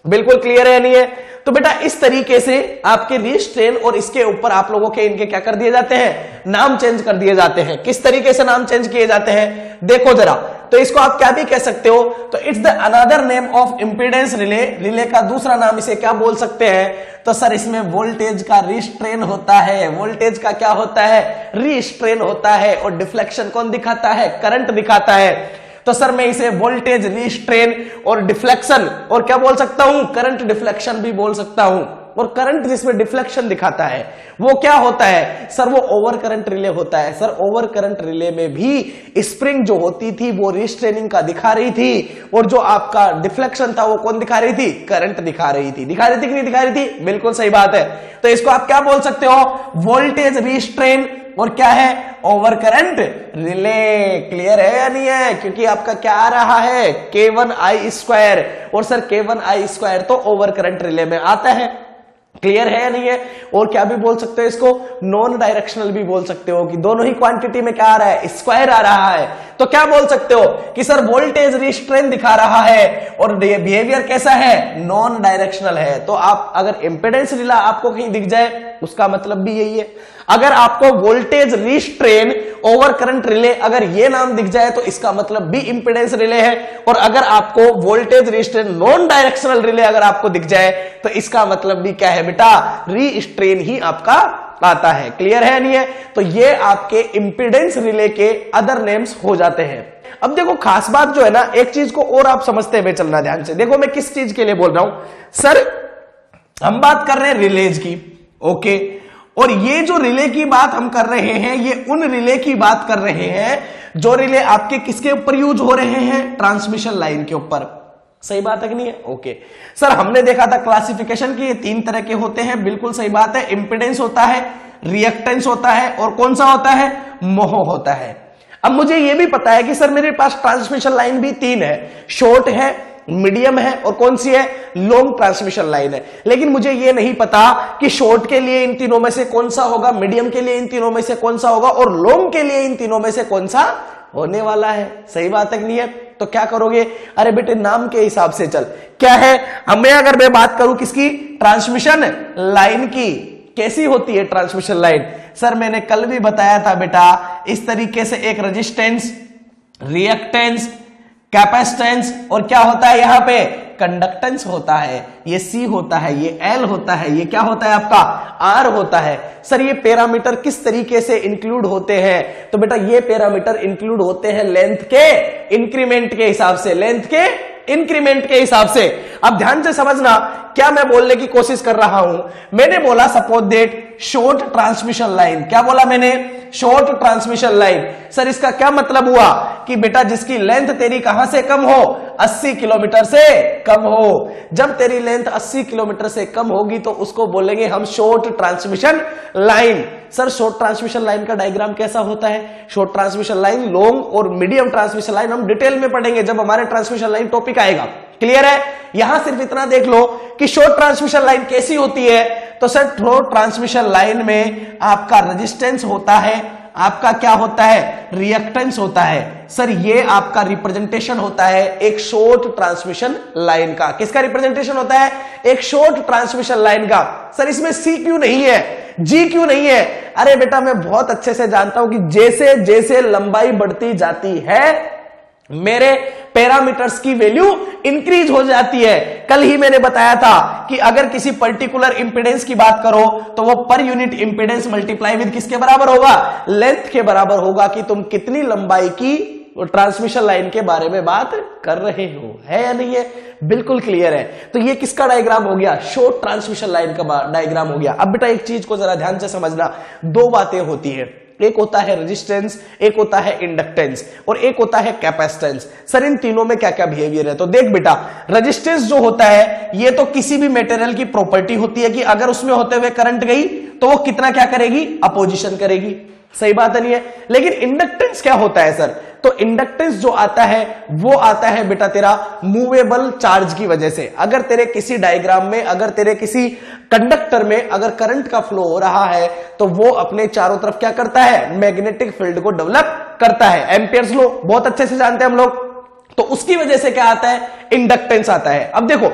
बिल्कुल क्लियर है या नहीं है? तो बेटा इस तरीके से आपके रिस्ट्रेन और इसके ऊपर आप लोगों के इनके क्या कर दिए जाते हैं, नाम चेंज कर दिए जाते हैं। किस तरीके से नाम चेंज किए जाते हैं देखो जरा। तो इसको आप क्या भी कह सकते हो, तो it's the another name of impedance relay. Relay का दूसरा नाम इसे क्या बोल सकते हैं, तो सर इसमें वोल्टेज का रिस्ट्रेन होता है। वोल्टेज का क्या होता है, रिस्ट्रेन होता है। और डिफ्लेक्शन कौन दिखाता है, करंट दिखाता है। तो सर मैं इसे वोल्टेज रिस्ट्रेन और डिफ्लेक्शन और क्या बोल सकता हूं, करंट डिफ्लेक्शन भी बोल सकता हूं। और करंट जिसमें डिफ्लेक्शन दिखाता है वो क्या होता है, सर वो ओवर करंट रिले होता है। सर ओवर करंट रिले में भी स्प्रिंग जो होती थी वो रिस्ट्रेनिंग का दिखा रही थी, और जो आपका डिफ्लेक्शन था वो कौन दिखा रही थी, करंट दिखा रही थी। दिखा रही थी कि नहीं दिखा रही थी, बिल्कुल सही बात है। तो इसको आप क्या बोल सकते हो, वोल्टेज रिस्ट्रेन और क्या है, ओवर करंट रिले। क्लियर है या नहीं है? क्योंकि आपका क्या आ रहा है, K1I², और सर K1I² तो ओवर करंट रिले में आता है। क्लियर है या नहीं है? और क्या भी बोल सकते हो इसको, नॉन डायरेक्शनल भी बोल सकते हो कि दोनों ही क्वांटिटी में क्या आ रहा है, स्क्वायर आ रहा है। तो क्या बोल सकते हो कि सर वोल्टेज रिस्ट्रेन दिखा रहा है और ये बिहेवियर कैसा है, नॉन डायरेक्शनल है। तो आप अगर इंपेडेंस रिला आपको कहीं दिख जाए उसका मतलब भी यही है। अगर आपको voltage restrain over current relay अगर ये नाम दिख जाए तो इसका मतलब भी इंपेडेंस रिले है। और अगर आपको voltage restrain non directional relay अगर आपको दिख जाए तो इसका मतलब भी क्या है बेटा, रिस्ट्रेन ही आपका आता है। क्लियर है नहीं है? तो ये आपके इंपेडेंस रिले के अदर नेम्स हो जाते हैं। अब देखो खास बात जो है ना, एक चीज को और आप समझते हुए चलना ध्यान से। देखो मैं किस चीज के लिए बोल रहा हूं, सर हम बात कर रहे हैं रिलेज की, ओके। और ये जो रिले की बात हम कर रहे हैं ये उन रिले की बात कर रहे हैं जो रिले आपके किसके ऊपर यूज हो रहे हैं, ट्रांसमिशन लाइन के ऊपर। सही बात है कि नहीं है? ओके सर हमने देखा था क्लासिफिकेशन की, ये 3 तरह के होते हैं। बिल्कुल सही बात है। इंपेडेंस होता है, रिएक्टेंस होता है, और कौन सा होता है, मोह होता है। अब मुझे ये भी पता है कि सर मेरे पास ट्रांसमिशन लाइन भी 3 है, शॉर्ट है, मीडियम है और कौन सी है, लॉन्ग ट्रांसमिशन लाइन है। लेकिन मुझे यह नहीं पता कि शॉर्ट के लिए इन तीनों में से कौन सा होगा, मीडियम के लिए इन तीनों में से कौन सा होगा, और लॉन्ग के लिए इन तीनों में से कौन सा होने वाला है। सही बात है कि नहीं है? तो क्या करोगे, अरे बेटे नाम के हिसाब से चल। क्या है, हमें अगर मैं बात करूं किसकी, ट्रांसमिशन लाइन की, कैसी होती है ट्रांसमिशन लाइन, सर मैंने कल भी बताया था बेटा, इस तरीके से एक रेजिस्टेंस, रिएक्टेंस, कैपेसिटेंस और क्या होता है यहां पे, कंडक्टेंस होता है। ये C होता है, ये L होता है, ये क्या होता है आपका R होता है। सर ये पैरामीटर किस तरीके से इंक्लूड होते हैं, तो बेटा ये पैरामीटर इंक्लूड होते हैं लेंथ के इंक्रीमेंट के हिसाब से, लेंथ के इंक्रीमेंट के हिसाब से। अब ध्यान से समझना क्या मैं बोलने की कोशिश कर रहा हूं। मैंने बोला suppose that short transmission line, क्या बोला मैंने, शॉर्ट ट्रांसमिशन लाइन। सर इसका क्या मतलब हुआ कि बेटा जिसकी लेंथ तेरी कहां से कम हो, 80 किलोमीटर से कम हो। जब तेरी लेंथ 80 किलोमीटर से कम होगी तो उसको बोलेंगे हम short transmission line. Sir short transmission line का डायग्राम कैसा होता है, शॉर्ट ट्रांसमिशन लाइन, लॉन्ग और मीडियम ट्रांसमिशन लाइन हम डिटेल में पढ़ेंगे जब हमारे ट्रांसमिशन लाइन टॉपिक आएगा। क्लियर है? यहां सिर्फ इतना देख लो कि शॉर्ट ट्रांसमिशन लाइन कैसी होती है। तो सर शॉर्ट ट्रांसमिशन लाइन में आपका रेजिस्टेंस होता है, आपका क्या होता है, रिएक्टेंस होता है। सर ये आपका रिप्रेजेंटेशन होता है एक शॉर्ट ट्रांसमिशन लाइन का। किसका रिप्रेजेंटेशन होता है, एक शॉर्ट ट्रांसमिशन लाइन का। सर इसमें C क्यों नहीं है, G क्यों नहीं है? अरे बेटा मैं बहुत अच्छे से जानता हूं कि जैसे जैसे लंबाई बढ़ती जाती है मेरे पैरामीटर्स की वैल्यू इंक्रीज हो जाती है। कल ही मैंने बताया था कि अगर किसी पर्टिकुलर इंपेडेंस की बात करो तो वो per unit impedance multiply with किसके बराबर होगा, लेंथ के बराबर होगा कि तुम कितनी लंबाई की ट्रांसमिशन लाइन के बारे में बात कर रहे हो। है या नहीं है? बिल्कुल क्लियर है। तो ये किसका डायग्राम हो गया, शॉर्ट ट्रांसमिशन लाइन का डायग्राम हो गया। अब बेटा एक चीज को जरा ध्यान से समझना, 2 बातें होती है। एक होता है रेजिस्टेंस, एक होता है इंडक्टेंस और एक होता है कैपेसिटेंस। सर इन तीनों में क्या क्या बिहेवियर है? तो देख बेटा, रेजिस्टेंस जो होता है ये तो किसी भी मटेरियल की प्रॉपर्टी होती है कि अगर उसमें होते हुए करंट गई तो वो कितना क्या करेगी? अपोजिशन करेगी। सही बात नहीं है? लेकिन इंडक्टेंस क्या होता है सर? तो इंडक्टेंस जो आता है वो आता है बेटा तेरा मूवेबल चार्ज की वजह से। अगर तेरे किसी डायग्राम में, अगर तेरे किसी कंडक्टर में अगर करंट का फ्लो हो रहा है तो वो अपने चारों तरफ क्या करता है? मैग्नेटिक फील्ड को डेवलप करता है। एम्पियर्स लॉ बहुत अच्छे से जानते हैं हम लोग। तो उसकी वजह से क्या आता है? इंडक्टेंस आता है। अब देखो,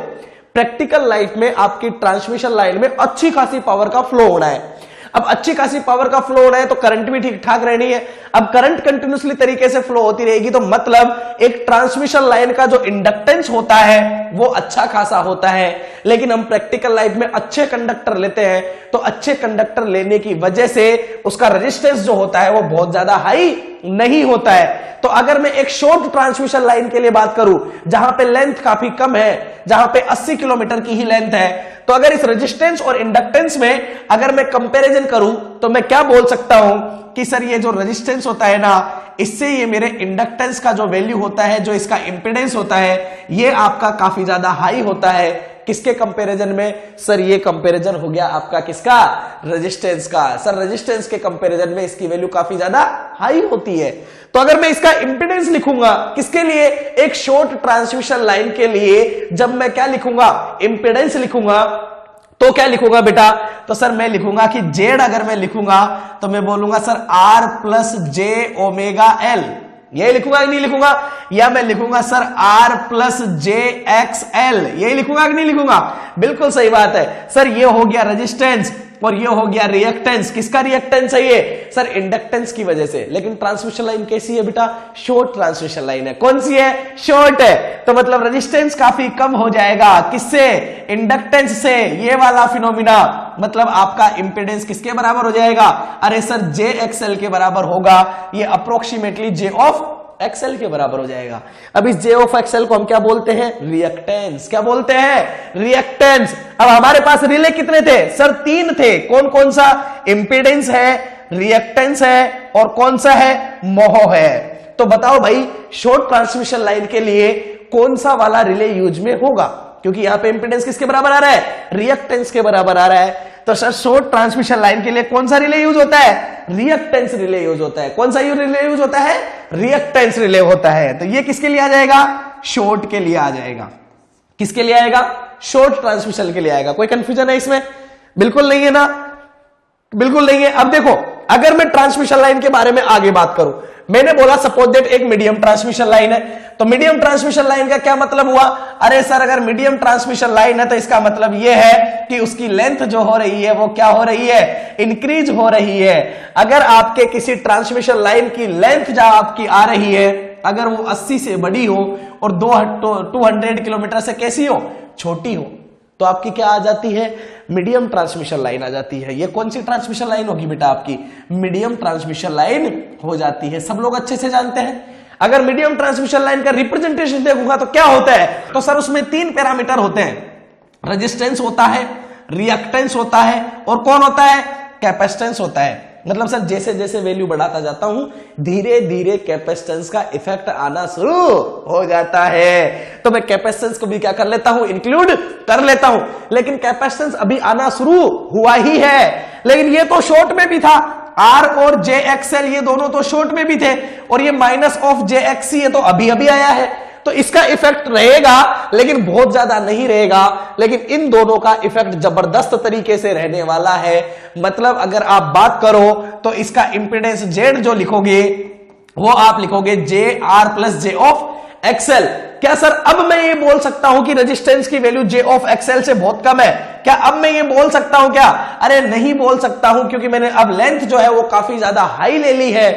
प्रैक्टिकल लाइफ में आपकी ट्रांसमिशन लाइन में अच्छी खासी पावर का फ्लो होना है। अब अच्छी खासी पावर का फ्लो हो रहा है तो करंट भी ठीक ठाक रहनी है। अब करंट कंटिन्यूसली तरीके से फ्लो होती रहेगी तो मतलब एक ट्रांसमिशन लाइन का जो इंडक्टेंस होता है वो अच्छा खासा होता है। लेकिन हम प्रैक्टिकल लाइफ में अच्छे कंडक्टर लेते हैं तो अच्छे कंडक्टर लेने की वजह से उसका रेजिस्टेंस जो होता है वो बहुत ज्यादा हाई नहीं होता है। तो अगर मैं एक शॉर्ट ट्रांसमिशन लाइन के लिए बात करूं जहां पे लेंथ काफी कम है, जहां पे 80 किलोमीटर की ही लेंथ है, तो अगर इस रेजिस्टेंस और इंडक्टेंस में अगर मैं कंपैरिजन करूं तो मैं क्या बोल सकता हूं कि सर ये जो रेजिस्टेंस होता है ना, इससे ये मेरे इंडक्टेंस का जो वैल्यू होता है, जो इसका इंपेडेंस होता है, ये आपका काफी ज्यादा हाई होता है। किसके कंपैरिजन में? सर ये कंपैरिजन हो गया आपका किसका? रेजिस्टेंस का। सर रेजिस्टेंस के कंपैरिजन में इसकी वैल्यू काफी ज्यादा हाई होती है। तो अगर मैं इसका इंपेडेंस लिखूंगा किसके लिए? एक शॉर्ट ट्रांसमिशन लाइन के लिए जब मैं क्या लिखूंगा? इंपेडेंस लिखूंगा तो क्या लिखूंगा बेटा? तो सर मैं लिखूंगा कि जेड अगर मैं लिखूंगा तो मैं बोलूंगा sir R plus J omega L, ये लिखूंगा कि नहीं लिखूंगा? या मैं लिखूंगा sir R plus J X L, यही लिखूंगा कि नहीं लिखूंगा? बिल्कुल सही बात है सर। ये हो गया रेजिस्टेंस और ये हो गया रिएक्टेंस। किसका रिएक्टेंस है ये? सर इंडक्टेंस की वजह से। लेकिन ट्रांसमिशन लाइन कैसी है बेटा? शॉर्ट ट्रांसमिशन लाइन है। कौन सी है? शॉर्ट है। तो मतलब रेजिस्टेंस काफी कम हो जाएगा। किससे? इंडक्टेंस से। ये वाला फिनोमिना मतलब आपका इंपेडेंस किसके बराबर हो जाएगा? अरे सर जे एक्सएल के बराबर होगा। ये अप्रोक्सीमेटली जे ऑफ एक्सएल के बराबर हो जाएगा। अब इस जे ऑफ एक्सएल को हम क्या बोलते हैं? रिएक्टेंस। क्या बोलते हैं? रिएक्टेंस। अब हमारे पास रिले कितने थे? सर 3 थे। कौन कौन सा? इंपेडेंस है, रिएक्टेंस है और कौन सा है? मोह है। तो बताओ भाई, शॉर्ट ट्रांसमिशन लाइन के लिए कौन सा वाला रिले यूज में होगा? क्योंकि यहां पे इंपेडेंस किसके बराबर आ रहा है? रिएक्टेंस के बराबर आ रहा है। तो सर शॉर्ट ट्रांसमिशन लाइन के लिए कौन सा रिले यूज होता है? रिएक्टेंस रिले यूज होता है। कौन सा रिले यूज होता है? रिएक्टेंस रिले होता है। तो ये किसके लिए आ जाएगा? शॉर्ट के लिए आ जाएगा। किसके लिए आएगा? शॉर्ट ट्रांसमिशन के लिए आएगा। कोई कंफ्यूजन है इसमें? बिल्कुल नहीं है ना? बिल्कुल नहीं है। अब देखो, अगर मैं ट्रांसमिशन लाइन के बारे में आगे बात करूं, मैंने बोला सपोज दैट एक मीडियम ट्रांसमिशन लाइन है। तो मीडियम ट्रांसमिशन लाइन का क्या मतलब हुआ? अरे सर अगर मीडियम ट्रांसमिशन लाइन है तो इसका मतलब यह है कि उसकी लेंथ जो हो रही है वो क्या हो रही है? इंक्रीज हो रही है। अगर आपके किसी ट्रांसमिशन लाइन की लेंथ जहां आपकी आ रही है, अगर वो 80 से बड़ी हो और 200 किलोमीटर से कैसी हो? छोटी हो, तो आपकी क्या आ जाती है? मीडियम ट्रांसमिशन लाइन आ जाती है। ये कौन सी ट्रांसमिशन लाइन होगी बेटा? आपकी मीडियम ट्रांसमिशन लाइन हो जाती है। सब लोग अच्छे से जानते हैं। अगर मीडियम ट्रांसमिशन लाइन का रिप्रेजेंटेशन देखूंगा तो क्या होता है? तो सर उसमें 3 पैरामीटर होते हैं। रेजिस्टेंस होता है, रिएक्टेंस होता है और कौन होता है? कैपेसिटेंस होता है। मतलब सर जैसे जैसे वैल्यू बढ़ाता जाता हूं धीरे धीरे कैपेसिटेंस का इफेक्ट आना शुरू हो जाता है। तो मैं कैपेसिटेंस को भी क्या कर लेता हूं? इंक्लूड कर लेता हूं। लेकिन कैपेसिटेंस अभी आना शुरू हुआ ही है। लेकिन ये तो शॉर्ट में भी था। आर और जे एक्सएल ये दोनों तो शॉर्ट में भी थे और ये माइनस ऑफ जे एक्सी ये तो अभी अभी आया है। तो इसका इफेक्ट रहेगा लेकिन बहुत ज्यादा नहीं रहेगा। लेकिन इन दोनों का इफेक्ट जबरदस्त तरीके से रहने वाला है। मतलब अगर आप बात करो तो इसका इंपेडेंस जेड जो लिखोगे वो आप लिखोगे जे are plus J of XL. क्या सर अब मैं ये बोल सकता हूं कि रेजिस्टेंस की वैल्यू जे ऑफ एक्सएल से बहुत कम है? क्या अब मैं ये बोल सकता हूं क्या? अरे नहीं बोल सकता हूं, क्योंकि मैंने अब लेंथ जो है वो काफी ज्यादा हाई ले ली है।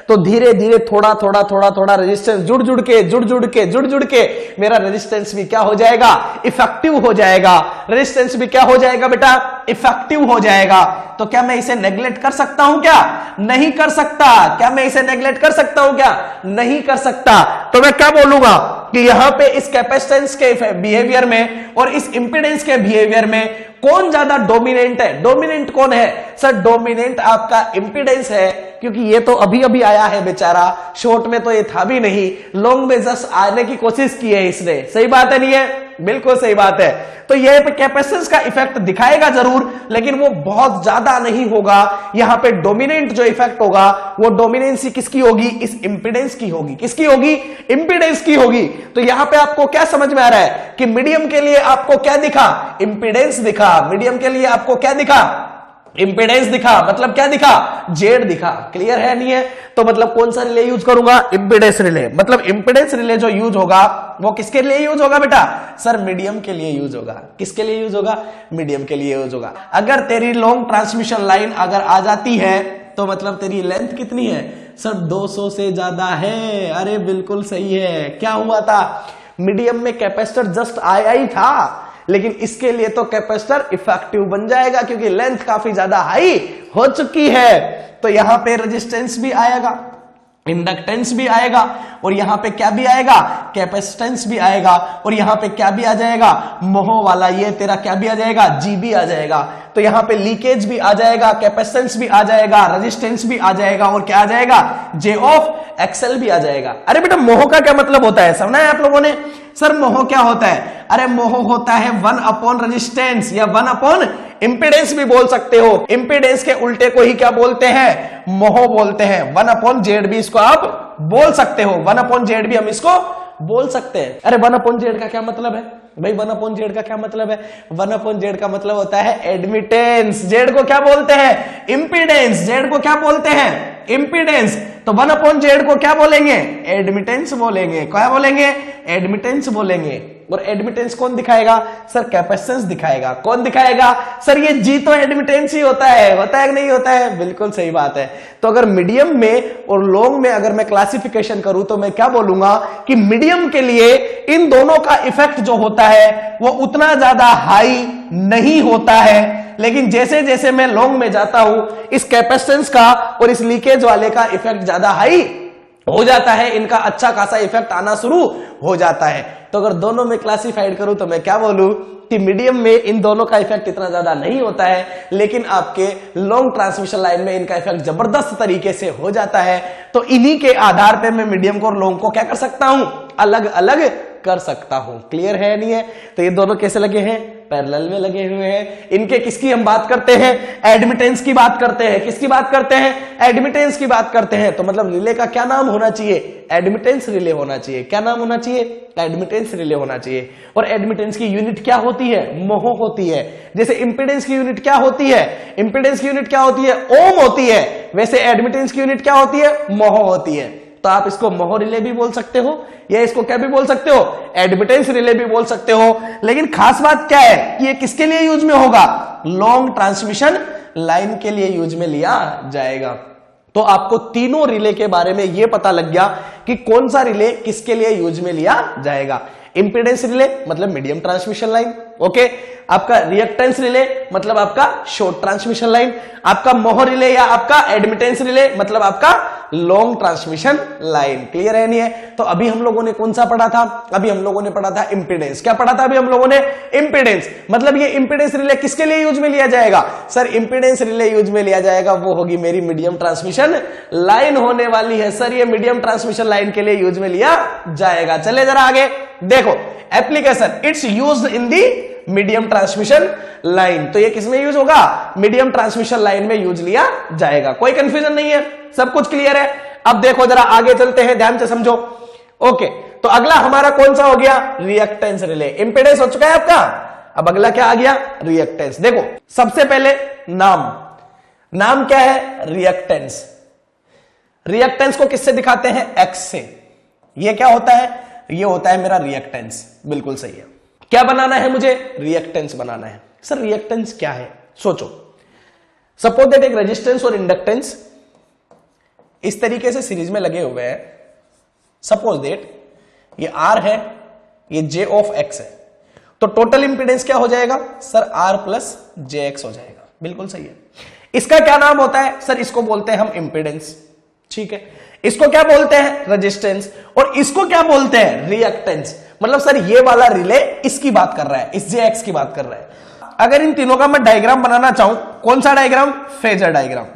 तो धीरे धीरे थोड़ा रेजिस्टेंस जुड़ के मेरा रेजिस्टेंस भी क्या हो जाएगा? इफेक्टिव हो जाएगा। रेजिस्टेंस भी क्या हो जाएगा बेटा? इफेक्टिव हो जाएगा। तो क्या मैं इसे नेग्लेक्ट कर सकता हूं क्या? नहीं कर सकता। क्या मैं इसे नेग्लेक्ट कर सकता हूं क्या? नहीं कर सकता। तो मैं क्या बोलूंगा कि यहां पे इस कैपेसिटेंस के बिहेवियर में और इस इंपीडेंस के बिहेवियर में कौन ज्यादा डोमिनेंट है? डोमिनेंट कौन है सर? डोमिनेंट आपका इंपीडेंस है, क्योंकि ये तो अभी अभी आया है बेचारा, शॉर्ट में तो ये था भी नहीं, लॉन्ग में जस्ट आने की कोशिश की है इसने। सही बात है नहीं है? बिल्कुल सही बात है। तो ये पे कैपेसिटेंस का इफेक्ट दिखाएगा जरूर, लेकिन वो बहुत ज्यादा नहीं होगा। यहां पे डोमिनेंट जो इफेक्ट होगा वो डोमिनेंसी किसकी होगी? इस इंपीडेंस की होगी। किसकी होगी? इंपीडेंस की होगी। तो यहां पे आपको क्या समझ में आ रहा है कि मीडियम के लिए आपको क्या दिखा? इंपीडेंस दिखा। मीडियम के लिए आपको क्या दिखा? इंपीडेंस दिखा। मतलब क्या दिखा? जेड दिखा। क्लियर है नहीं है? तो मतलब कौन सा रिले यूज करूंगा? Impedance relay. मतलब इंपीडेंस रिले जो यूज होगा वो किसके लिए यूज होगा बेटा? सर मीडियम के लिए यूज होगा। किसके लिए यूज होगा? मीडियम के लिए यूज होगा। अगर तेरी लॉन्ग ट्रांसमिशन लाइन अगर आ जाती है तो मतलब तेरी लेंथ कितनी है? सर 200 से ज्यादा है। अरे बिल्कुल सही है। क्या हुआ था? मीडियम में कैपेसिटर जस्ट आया ही था, लेकिन इसके लिए तो कैपेसिटर इफेक्टिव बन जाएगा क्योंकि लेंथ काफी ज्यादा हाई हो चुकी है। तो यहां पे रेजिस्टेंस भी आएगा, इंडक्टेंस भी आएगा, और यहां पे क्या भी आएगा? कैपेसिटेंस भी आएगा, और यहां पे क्या भी आ जाएगा? मोह वाला ये तेरा क्या भी आ जाएगा? जी भी आ जाएगा। तो यहां पे लीकेज भी आ जाएगा, कैपेसिटेंस भी आ जाएगा, रेजिस्टेंस भी आ जाएगा, और क्या आ जाएगा? जे ऑफ एक्सएल भी आ जाएगा। अरे बेटा मोह का क्या मतलब होता है? समझा है आप लोगों ने? सर मोह क्या होता है? अरे मोह होता है 1 अपॉन रेजिस्टेंस या 1 अपॉन इंपीडेंस भी बोल सकते हो। इंपीडेंस के उल्टे को ही क्या बोलते हैं? मोह बोलते हैं। 1 अपॉन जेड भी इसको आप बोल सकते हो। 1 अपॉन जेड भी हम इसको बोल सकते हैं। अरे 1 अपॉन जेड का क्या मतलब है भाई? 1 अपॉन जेड का क्या मतलब है? 1 अपॉन जेड का मतलब होता है एडमिटेंस। जेड को क्या बोलते हैं? इंपीडेंस। जेड को क्या बोलते हैं? इंपीडेंस। तो 1 अपॉन जेड को क्या बोलेंगे? एडमिटेंस बोलेंगे। क्या बोलेंगे? एडमिटेंस बोलेंगे। और एडमिटेंस कौन दिखाएगा? सर कैपेसिटेंस दिखाएगा। कौन दिखाएगा? सर ये जी तो एडमिटेंस ही होता है कि नहीं होता है? बिल्कुल सही बात है। तो अगर मीडियम में और लॉन्ग में अगर मैं क्लासिफिकेशन करूं तो मैं क्या बोलूंगा कि मीडियम के लिए इन दोनों का इफेक्ट जो होता है वो उतना ज्यादा हाई नहीं होता है, लेकिन जैसे जैसे मैं लॉन्ग में जाता हूं इस कैपेसिटेंस का और इस लीकेज वाले का इफेक्ट ज्यादा हाई हो जाता है, इनका अच्छा खासा इफेक्ट आना शुरू हो जाता है। तो अगर दोनों में क्लासिफाइड करूं तो मैं क्या बोलूं कि मीडियम में इन दोनों का इफेक्ट इतना ज्यादा नहीं होता है, लेकिन आपके लॉन्ग ट्रांसमिशन लाइन में इनका इफेक्ट जबरदस्त तरीके से हो जाता है। तो इन्हीं के आधार पे मैं मीडियम को और लॉन्ग को क्या कर सकता हूं? अलग अलग कर सकता हूं। क्लियर है नहीं है? तो ये दोनों कैसे लगे हैं? पैरेलल में लगे हुए हैं। इनके किसकी हम बात करते हैं? एडमिटेंस की बात करते हैं। किसकी बात करते हैं? एडमिटेंस की बात करते हैं। तो मतलब रिले का क्या नाम होना चाहिए? एडमिटेंस रिले होना चाहिए। क्या नाम होना चाहिए? एडमिटेंस रिले होना चाहिए। और एडमिटेंस की यूनिट क्या होती है? मोह होती है। जैसे इंपीडेंस की यूनिट क्या होती है? इंपीडेंस की यूनिट क्या होती है? ओम होती है। वैसे एडमिटेंस की यूनिट क्या होती है? मोह होती है। तो आप इसको मोह रिले भी बोल सकते हो, या इसको क्या भी बोल सकते हो? एडमिटेंस रिले भी बोल सकते हो। लेकिन खास बात क्या है कि ये किसके लिए यूज में होगा? लॉन्ग ट्रांसमिशन लाइन के लिए यूज में लिया जाएगा। तो आपको तीनों रिले के बारे में यह पता लग गया कि कौन सा रिले किसके लिए यूज में लिया जाएगा। इंपीडेंस रिले मतलब मीडियम ट्रांसमिशन लाइन, ओके। आपका रिएक्टेंस रिले मतलब आपका शॉर्ट ट्रांसमिशन लाइन। आपका मोह रिले या आपका एडमिटेंस रिले मतलब आपका लॉन्ग ट्रांसमिशन लाइन। क्लियर है नहीं है? तो अभी हम लोगों ने कौन सा पढ़ा था? अभी हम लोगों ने पढ़ा था इंपीडेंस। क्या पढ़ा था अभी हम लोगों ने? इंपीडेंस। मतलब ये इंपीडेंस रिले किसके लिए यूज में लिया जाएगा? सर इंपीडेंस रिले यूज में लिया जाएगा, वो होगी मेरी मीडियम ट्रांसमिशन लाइन होने वाली है। सर ये मीडियम ट्रांसमिशन लाइन के लिए यूज में लिया जाएगा। चले जरा आगे देखो, application it's used in the medium transmission line. तो ये किसमें यूज होगा? मीडियम ट्रांसमिशन लाइन में यूज लिया जाएगा। कोई कंफ्यूजन नहीं है? सब कुछ क्लियर है? अब देखो जरा आगे चलते हैं, ध्यान से समझो। ओके, तो अगला हमारा कौन सा हो गया? Reactance relay. इंपीडेंस हो चुका है आपका, अब अगला क्या आ गया? रिएक्टेंस। देखो सबसे पहले नाम क्या है? रिएक्टेंस। रिएक्टेंस को किससे दिखाते हैं? एक्स से। ये क्या होता है? ये होता है मेरा रिएक्टेंस। बिल्कुल सही है। क्या बनाना है मुझे? रिएक्टेंस बनाना है। सर रिएक्टेंस क्या है? सोचो, सपोज दैट एक रेजिस्टेंस और इंडक्टेंस इस तरीके से सीरीज में लगे हुए हैं। सपोज दैट ये R है, ये J ऑफ X है। तो टोटल इंपीडेंस क्या हो जाएगा सर R प्लस JX हो जाएगा। बिल्कुल सही है। इसका क्या नाम होता है सर, इसको बोलते हैं हम इंपीडेंस, ठीक है। इसको क्या बोलते हैं रेजिस्टेंस, और इसको क्या बोलते हैं रिएक्टेंस। मतलब सर ये वाला रिले इसकी बात कर रहा है, इस JX की बात कर रहा है। अगर इन तीनों का मैं डायग्राम बनाना चाहूं, कौन सा डायग्राम, फेजर डायग्राम,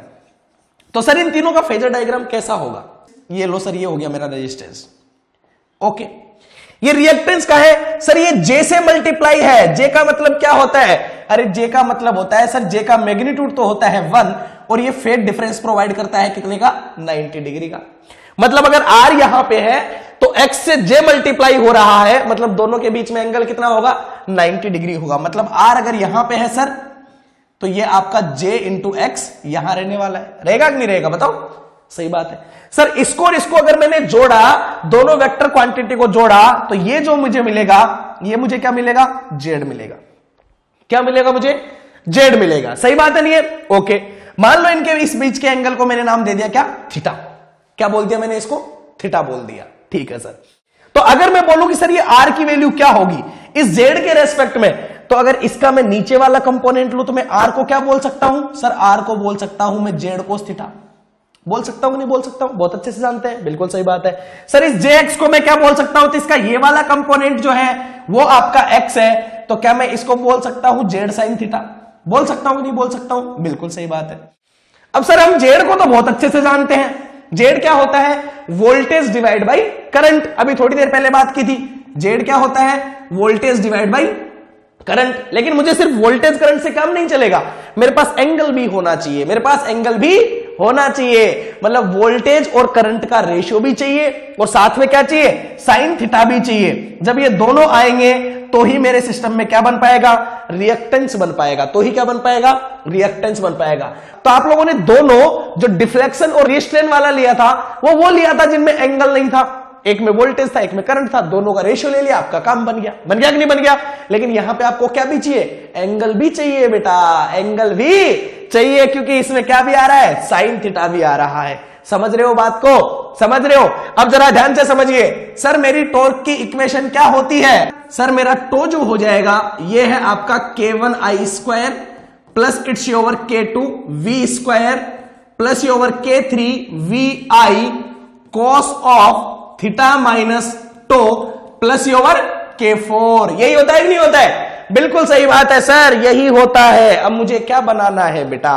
तो सर इन तीनों का फेजर डायग्राम कैसा होगा, ये लो सर, ये हो गया मेरा रेजिस्टेंस, ओके। ये रिएक्टेंस का है सर, ये J से मल्टीप्लाई है। J का मतलब क्या होता है, अरे J का मतलब होता है सर, J का मैग्नीट्यूड तो होता है 1, और ये फेज डिफरेंस प्रोवाइड करता है कितने का, 90 डिग्री का। मतलब अगर R यहां पे है तो X से J मल्टीप्लाई हो रहा है, मतलब दोनों के बीच में एंगल कितना होगा, 90 डिग्री होगा। मतलब R अगर यहां पे है सर, तो ये आपका J इंटू एक्स यहां रहने वाला है, रहेगा कि नहीं रहेगा बताओ, सही बात है सर। इसको और इसको अगर मैंने जोड़ा, दोनों वेक्टर क्वांटिटी को जोड़ा, तो ये जो मुझे मिलेगा, ये मुझे क्या मिलेगा, Z मिलेगा। क्या मिलेगा मुझे, Z मिलेगा, सही बात है नहीं है, ओके। मान लो इनके इस बीच के एंगल को मैंने नाम दे दिया क्या, थीटा। क्या बोल दिया मैंने इसको, थीटा बोल दिया, ठीक है सर। तो अगर मैं बोलूं कि सर ये R की वैल्यू क्या होगी इस Z के रेस्पेक्ट में, तो अगर इसका मैं नीचे वाला कंपोनेंट लूं तो मैं R को क्या बोल सकता हूं सर, R को बोल सकता हूं मैं Z कोस थीटा। बोल सकता हूं कि नहीं बोल सकता हूं, बहुत अच्छे से जानते हैं, बिल्कुल सही बात है सर। इस JX को मैं क्या बोल सकता हूं, तो इसका ये वाला कंपोनेंट जो है वो आपका X है, तो क्या मैं इसको बोल सकता हूं Z साइन थीटा। बोल सकता हूं कि नहीं बोल सकता हूं, बिल्कुल सही बात है। अब सर हम Z को तो बहुत अच्छे से जानते हैं, Z क्या होता है, वोल्टेज डिवाइड बाई करंट। अभी थोड़ी देर पहले बात की थी, Z क्या होता है, वोल्टेज डिवाइड बाई करंट। लेकिन मुझे सिर्फ वोल्टेज करंट से काम नहीं चलेगा, मेरे पास एंगल भी होना चाहिए, मेरे पास एंगल भी होना चाहिए। मतलब वोल्टेज और करंट का रेशियो भी चाहिए, और साथ में क्या चाहिए, साइन थीटा भी चाहिए। जब ये दोनों आएंगे तो ही मेरे सिस्टम में क्या बन पाएगा, रिएक्टेंस बन पाएगा। तो ही क्या बन पाएगा, रिएक्टेंस बन पाएगा। तो आप लोगों ने दोनों जो डिफ्लेक्शन और रिस्ट्रेन वाला लिया था, वो लिया था जिनमें एंगल नहीं था। एक में वोल्टेज था, एक में करंट था, दोनों का रेशियो ले लिया, आपका काम बन गया। बन गया कि नहीं बन गया। लेकिन यहां पे आपको क्या भी चाहिए, एंगल भी चाहिए बेटा, एंगल भी चाहिए, क्योंकि इसमें क्या भी आ रहा है, साइन थीटा भी आ रहा है। समझ रहे हो बात को, समझ रहे हो। अब जरा ध्यान से समझिए, सर मेरी टॉर्क की इक्वेशन क्या होती है, सर मेरा टो जो हो जाएगा ये है आपका K1I square plus it's over K2 V square plus over K3 VI cos of theta minus tau plus over K4। यही होता है कि नहीं होता है, बिल्कुल सही बात है सर, यही होता है। अब मुझे क्या बनाना है बेटा,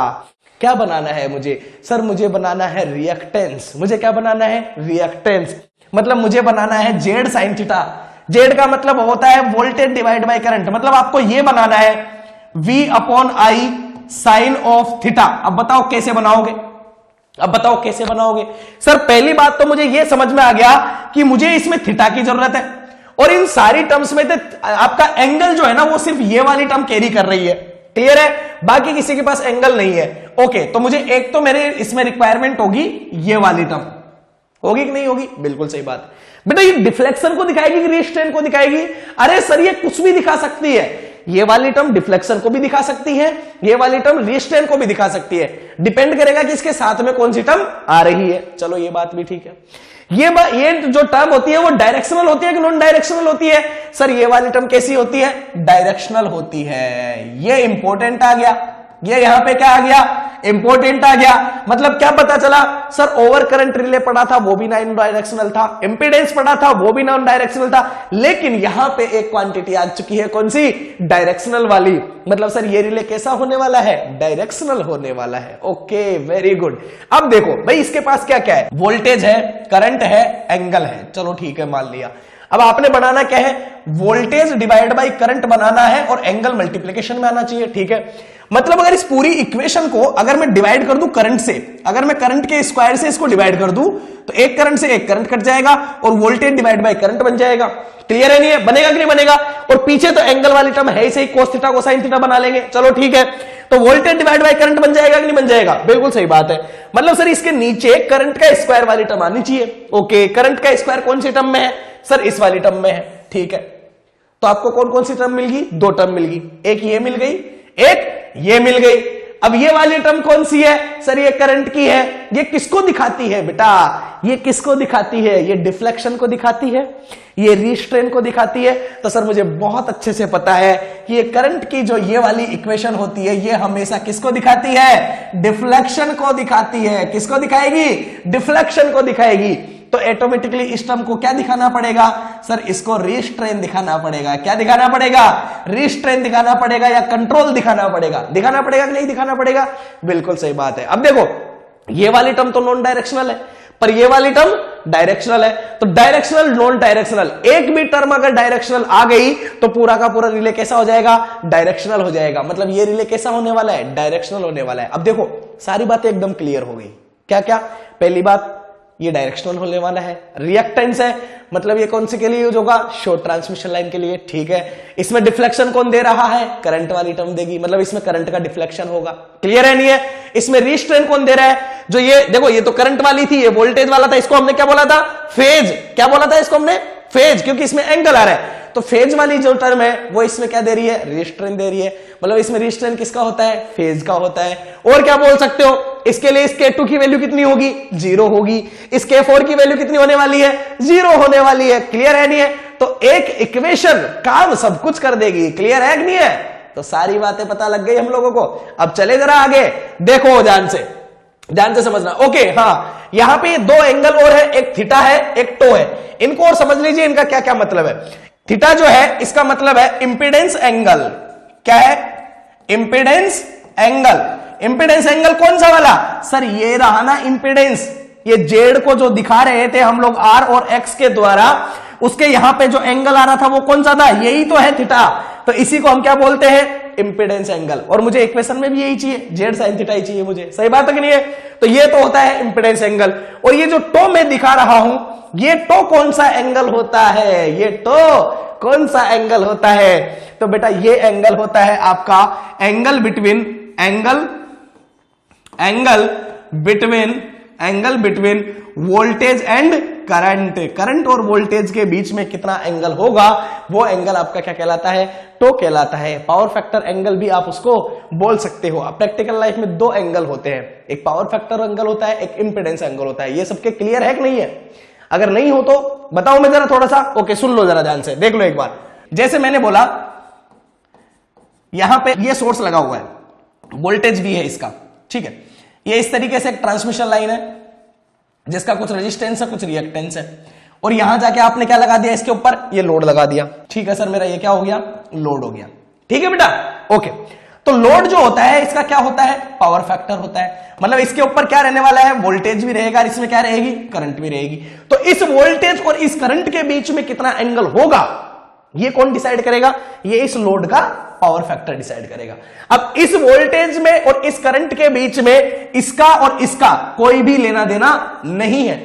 क्या बनाना है मुझे, सर मुझे बनाना है रिएक्टेंस। मुझे क्या बनाना है, रिएक्टेंस। मतलब मुझे बनाना है Z साइन थीटा। Z का मतलब होता है वोल्टेज डिवाइड बाय करंट। मतलब आपको यह बनाना है V upon I sine of theta. अब बताओ कैसे बनाओगे, अब बताओ कैसे बनाओगे। सर पहली बात तो मुझे यह समझ में आ गया कि मुझे इसमें थीटा की जरूरत है, और इन सारी टर्म्स में आपका एंगल जो है ना वो सिर्फ ये वाली टर्म कैरी कर रही है। क्लियर है, बाकी किसी के पास एंगल नहीं है। ओके, तो मुझे एक तो मेरे इसमें रिक्वायरमेंट होगी ये वाली टर्म, होगी कि नहीं होगी, बिल्कुल सही बात। बेटा ये डिफ्लेक्शन को दिखाएगी कि रिस्ट्रेन को दिखाएगी, अरे सर ये कुछ भी दिखा सकती है। ये वाली टर्म डिफ्लेक्शन को भी दिखा सकती है, ये वाली टर्म रिस्ट्रेन को भी दिखा सकती है, डिपेंड करेगा कि इसके साथ में कौन सी टर्म आ रही है। चलो ये बात भी ठीक है। ये जो टर्म होती है वो डायरेक्शनल होती है कि नॉन डायरेक्शनल होती है, सर ये वाली टर्म कैसी होती है, डायरेक्शनल होती है। ये इंपॉर्टेंट आ गया, ये यहां पे क्या आ गया, इंपॉर्टेंट आ गया। मतलब क्या पता चला, सर ओवर करंट रिले पढ़ा था वो भी नॉन डायरेक्शनल था, इंपीडेंस पढ़ा था वो भी नॉन डायरेक्शनल था, लेकिन यहां पे एक क्वांटिटी आ चुकी है, कौन सी, डायरेक्शनल वाली। मतलब सर ये रिले कैसा होने वाला है, डायरेक्शनल होने वाला है। Okay very good. अब देखो भाई इसके पास क्या क्या है, वोल्टेज है, करंट है, एंगल है। चलो ठीक है मान लिया। अब आपने बनाना क्या है, वोल्टेज डिवाइड बाय करंट बनाना है और एंगल मल्टीप्लिकेशन में आना चाहिए। ठीक है, मतलब अगर इस पूरी इक्वेशन को अगर मैं डिवाइड कर दूं करंट से, अगर मैं करंट के स्क्वायर से इसको डिवाइड कर दूं तो एक करंट से एक करंट कट जाएगा और वोल्टेज डिवाइड बाय करंट बन जाएगा। क्लियर है नहीं है, बनेगा कि नहीं बनेगा। और पीछे तो एंगल वाली टर्म है ही सही, कोस थीटा कोसाइन थीटा बना लेंगे। चलो ठीक है, तो वोल्टेज डिवाइड बाय करंट बन जाएगा कि नहीं बन जाएगा, बिल्कुल सही बात है। मतलब सर इसके नीचे करंट का स्क्वायर वाली टर्म आनी चाहिए। ओके, करंट का स्क्वायर कौन सी टर्म में है, सर इस वाली टर्म में है। ठीक है, तो आपको कौन कौन सी टर्म मिल गई, दो टर्म मिल गई, एक ये मिल गई, एक ये मिल गई। अब ये वाली टर्म कौन सी है सर? ये करंट की है। ये किसको दिखाती है बेटा? ये किसको दिखाती है? ये डिफ्लेक्शन को दिखाती है, ये रिस्ट्रेन को दिखाती है। तो सर मुझे बहुत अच्छे से पता है कि ये करंट की जो ये वाली इक्वेशन होती है ये हमेशा किसको दिखाती है? डिफ्लेक्शन को दिखाती है। किसको दिखाएगी? डिफ्लेक्शन को दिखाएगी। तो ऑटोमेटिकली इस टर्म को क्या दिखाना पड़ेगा सर? इसको रिस्ट्रेन दिखाना पड़ेगा। क्या दिखाना पड़ेगा? रिस्ट्रेन दिखाना पड़ेगा या कंट्रोल दिखाना पड़ेगा। दिखाना पड़ेगा कि नहीं दिखाना पड़ेगा? बिल्कुल सही बात है। अब देखो ये वाली टर्म तो नॉन डायरेक्शनल है, पर ये वाली टर्म डायरेक्शनल है। तो डायरेक्शनल नॉन डायरेक्शनल, एक भी टर्म अगर डायरेक्शनल आ गई तो पूरा का पूरा रिले कैसा हो जाएगा? डायरेक्शनल हो जाएगा। मतलब ये रिले कैसा होने वाला है? डायरेक्शनल होने वाला है। अब देखो सारी बातें एकदम क्लियर हो गई। क्या क्या? पहली बात ये डायरेक्शनल होने वाला है। रिएक्टेंस है, मतलब ये कौन से के लिए यूज होगा? शॉर्ट ट्रांसमिशन लाइन के लिए। ठीक है, इसमें डिफ्लेक्शन कौन दे रहा है? करंट वाली टर्म देगी, मतलब इसमें करंट का डिफ्लेक्शन होगा। क्लियर है नहीं है? इसमें रिस्ट्रेन कौन दे रहा है? जो ये देखो ये तो करंट वाली थी, ये वोल्टेज वाला था, इसको हमने क्या बोला था? फेज। क्या बोला था इसको हमने? फेज, क्योंकि इसमें एंगल आ रहा है। तो फेज वाली जो टर्म है वो इसमें क्या दे रही है? रिस्ट्रेन दे रही है। मतलब इसमें रिस्ट्रेन किसका होता है? फेज का होता है। और क्या बोल सकते हो? इसके लिए इस K2 की वैल्यू कितनी होगी? 0 होगी। इस K4 की वैल्यू कितनी होने वाली है? 0 होने वाली है। क्लियर है नहीं है? तो एक इक्वेशन काम सब कुछ कर देगी। क्लियर है कि नहीं है? तो सारी बातें पता लग गई हम लोगों को। अब चले जरा आगे, देखो ध्यान से समझना। ओके, हाँ, यहां पे दो एंगल और है, एक थीटा है एक टो है। इनको और समझ लीजिए, इनका क्या क्या मतलब है। थीटा जो है इसका मतलब है इंपीडेंस एंगल। क्या है? Impedance angle. इंपीडेंस एंगल कौन सा वाला सर? ये रहा ना इंपीडेंस। ये जेड को जो दिखा रहे थे हम लोग आर और एक्स के द्वारा, उसके यहां पे जो एंगल आ रहा था वो कौन सा था? यही तो है थीटा। तो इसी को हम क्या बोलते हैं? Impedance angle. और मुझे इक्वेशन में भी यही चाहिए, जेड साइन थीटा ही चाहिए मुझे। सही बात है कि नहीं है? तो ये तो होता है इंपीडेंस एंगल। और ये जो टो में दिखा रहा हूं, ये टो कौन सा एंगल होता है? ये टो कौन सा एंगल होता है? तो बेटा ये एंगल होता है आपका angle between voltage and current. Current और वोल्टेज के बीच में कितना एंगल होगा वो एंगल आपका क्या कहलाता है? टो कहलाता है। पावर फैक्टर एंगल भी आप उसको बोल सकते हो। प्रैक्टिकल लाइफ में दो एंगल होते हैं, एक पावर फैक्टर एंगल होता है, एक इंपीडेंस एंगल होता है। ये सबके क्लियर है कि नहीं है? अगर नहीं हो तो बताओ मैं जरा थोड़ा सा। ओके, सुन लो जरा ध्यान से, देख लो एक बार। जैसे मैंने बोला यहां पे ये सोर्स लगा हुआ है, वोल्टेज भी है इसका। ठीक है, ये इस तरीके से एक ट्रांसमिशन लाइन है जिसका कुछ रेजिस्टेंस है कुछ रिएक्टेंस है। और यहां जाके आपने क्या लगा दिया? इसके ऊपर ये लोड लगा दिया। ठीक है सर, मेरा ये क्या हो गया? लोड हो गया। ठीक है बेटा, ओके। तो लोड जो होता है इसका क्या होता है? पावर फैक्टर होता है। मतलब इसके ऊपर क्या रहने वाला है? वोल्टेज भी रहेगा और इसमें क्या रहेगी? करंट भी रहेगी। तो इस वोल्टेज और इस करंट के बीच में कितना एंगल होगा ये कौन डिसाइड करेगा? ये इस लोड का पावर फैक्टर डिसाइड करेगा। अब इस वोल्टेज में और इस करंट के बीच में इसका और इसका कोई भी लेना देना नहीं है।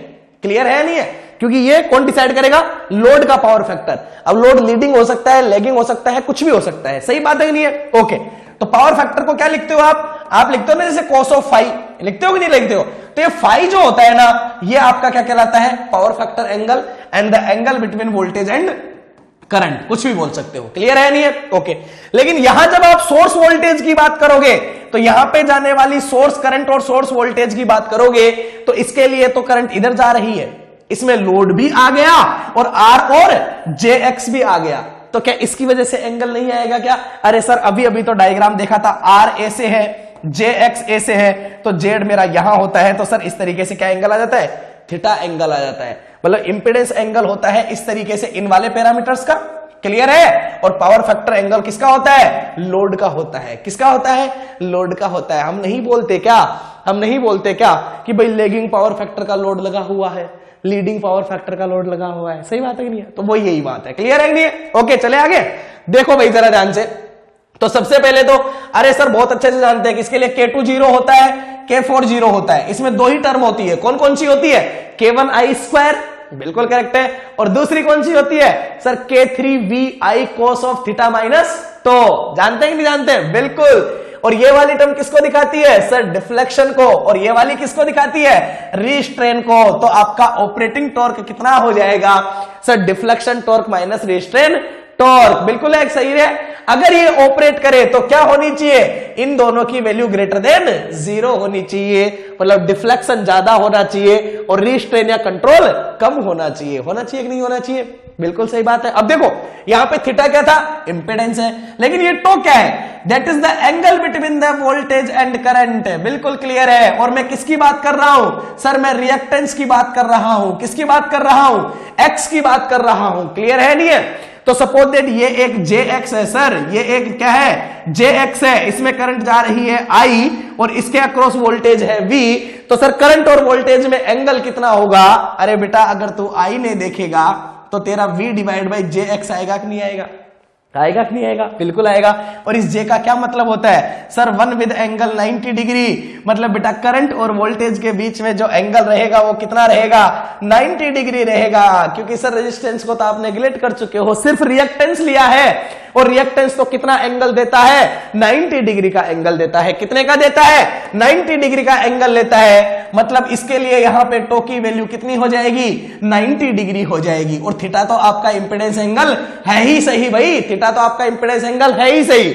क्लियर है नहीं है? क्योंकि ये कौन डिसाइड करेगा? लोड का पावर फैक्टर। अब लोड लीडिंग हो सकता है, लैगिंग हो सकता है, कुछ भी हो सकता है। सही बात है कि नहीं है? ओके, तो पावर फैक्टर को क्या लिखते हो आप लिखते हो ना जैसे cos ऑफ फाई, लिखते हो कि नहीं लिखते हो? तो ये फाई जो होता है ना, ये आपका क्या कहलाता है? Power factor angle and the angle between voltage and current, कुछ भी बोल सकते हो। क्लियर है नहीं है? ओके। लेकिन यहां जब आप सोर्स वोल्टेज की बात करोगे तो यहां पे जाने वाली सोर्स करंट और सोर्स वोल्टेज की बात करोगे तो इसके लिए तो करंट इधर जा रही है, इसमें लोड भी आ गया और आर और जेएक्स भी आ गया। तो क्या इसकी वजह से एंगल नहीं आएगा क्या? अरे सर अभी तो डायग्राम देखा था, आर ए से है, जेएक्स ए से है, तो जेड मेरा यहां होता है। तो सर इस तरीके से क्या एंगल आ जाता है? थीटा एंगल आ जाता है। मतलब इंपीडेंस एंगल होता है इस तरीके से इन वाले पैरामीटर्स का। क्लियर है? और पावर फैक्टर एंगल किसका होता है? लोड का होता है। किसका होता है? लोड का होता है। हम नहीं बोलते क्या कि भाई लेगिंग पावर फैक्टर का लोड लगा हुआ है, लीडिंग पावर फैक्टर का लोड लगा हुआ है। सही बात है कि नहीं है? तो वो यही बात है। क्लियर है कि नहीं है? ओके, चले आगे। देखो भाई जरा ध्यान से। तो सबसे पहले तो अरे सर बहुत अच्छे से जानते हैं कि इसके लिए K2 0 होता है, K4 0 होता है। इसमें दो ही टर्म होती है। कौन कौन सी होती है? K1I², बिल्कुल करेक्ट है। और दूसरी कौन सी होती है sir? K3VI cos of theta minus tau. जानते हैं कि नहीं जानते? बिल्कुल। और ये वाली टर्म किसको दिखाती है सर? डिफ्लेक्शन को। और ये वाली किसको दिखाती है? रिस्ट्रेन को। तो आपका ऑपरेटिंग टॉर्क कितना हो जाएगा sir? Deflection torque minus restrain torque. बिल्कुल है, सही है। अगर ये ऑपरेट करे तो क्या होनी चाहिए, इन दोनों की वैल्यू ग्रेटर देन 0 होनी चाहिए, मतलब डिफ्लेक्शन ज्यादा होना चाहिए और रिस्ट्रेन या कंट्रोल कम होना चाहिए। होना चाहिए कि नहीं होना चाहिए? बिल्कुल सही बात है। अब देखो यहां पे थीटा क्या था, इंपेडेंस है, लेकिन ये टो क्या है, that is the angle between the voltage and current. बिल्कुल क्लियर है। और मैं किसकी बात कर रहा हूं सर, मैं रिएक्टेंस की बात कर रहा हूं। किसकी बात कर रहा हूं, एक्स की बात कर रहा हूं। क्लियर है नहीं है? तो सपोज दैट ये एक JX है सर, ये एक क्या है, JX है, इसमें करंट जा रही है I और इसके अक्रॉस वोल्टेज है V। तो सर करंट और वोल्टेज में एंगल कितना होगा? अरे बेटा अगर तू I नहीं देखेगा तो तेरा V डिवाइड बाई JX आएगा कि नहीं आएगा? आएगा कि नहीं आएगा? बिल्कुल आएगा। और इस J का क्या मतलब होता है सर, 1 विद एंगल 90 डिग्री। मतलब बेटा करंट और वोल्टेज के बीच में जो एंगल रहेगा वो कितना रहेगा, 90 डिग्री रहेगा। क्योंकि सर रेजिस्टेंस को तो आप नेग्लेक्ट कर चुके हो, सिर्फ रिएक्टेंस लिया है और रिएक्टेंस तो कितना एंगल देता है, 90 डिग्री का एंगल देता है। कितने का देता है, 90 डिग्री का एंगल लेता है। मतलब इसके लिए यहां पे टो की वैल्यू कितनी हो जाएगी, 90 डिग्री हो जाएगी। और थीटा तो आपका इंपेडेंस एंगल है ही सही भाई, थीटा तो आपका इंपेडेंस एंगल है ही सही।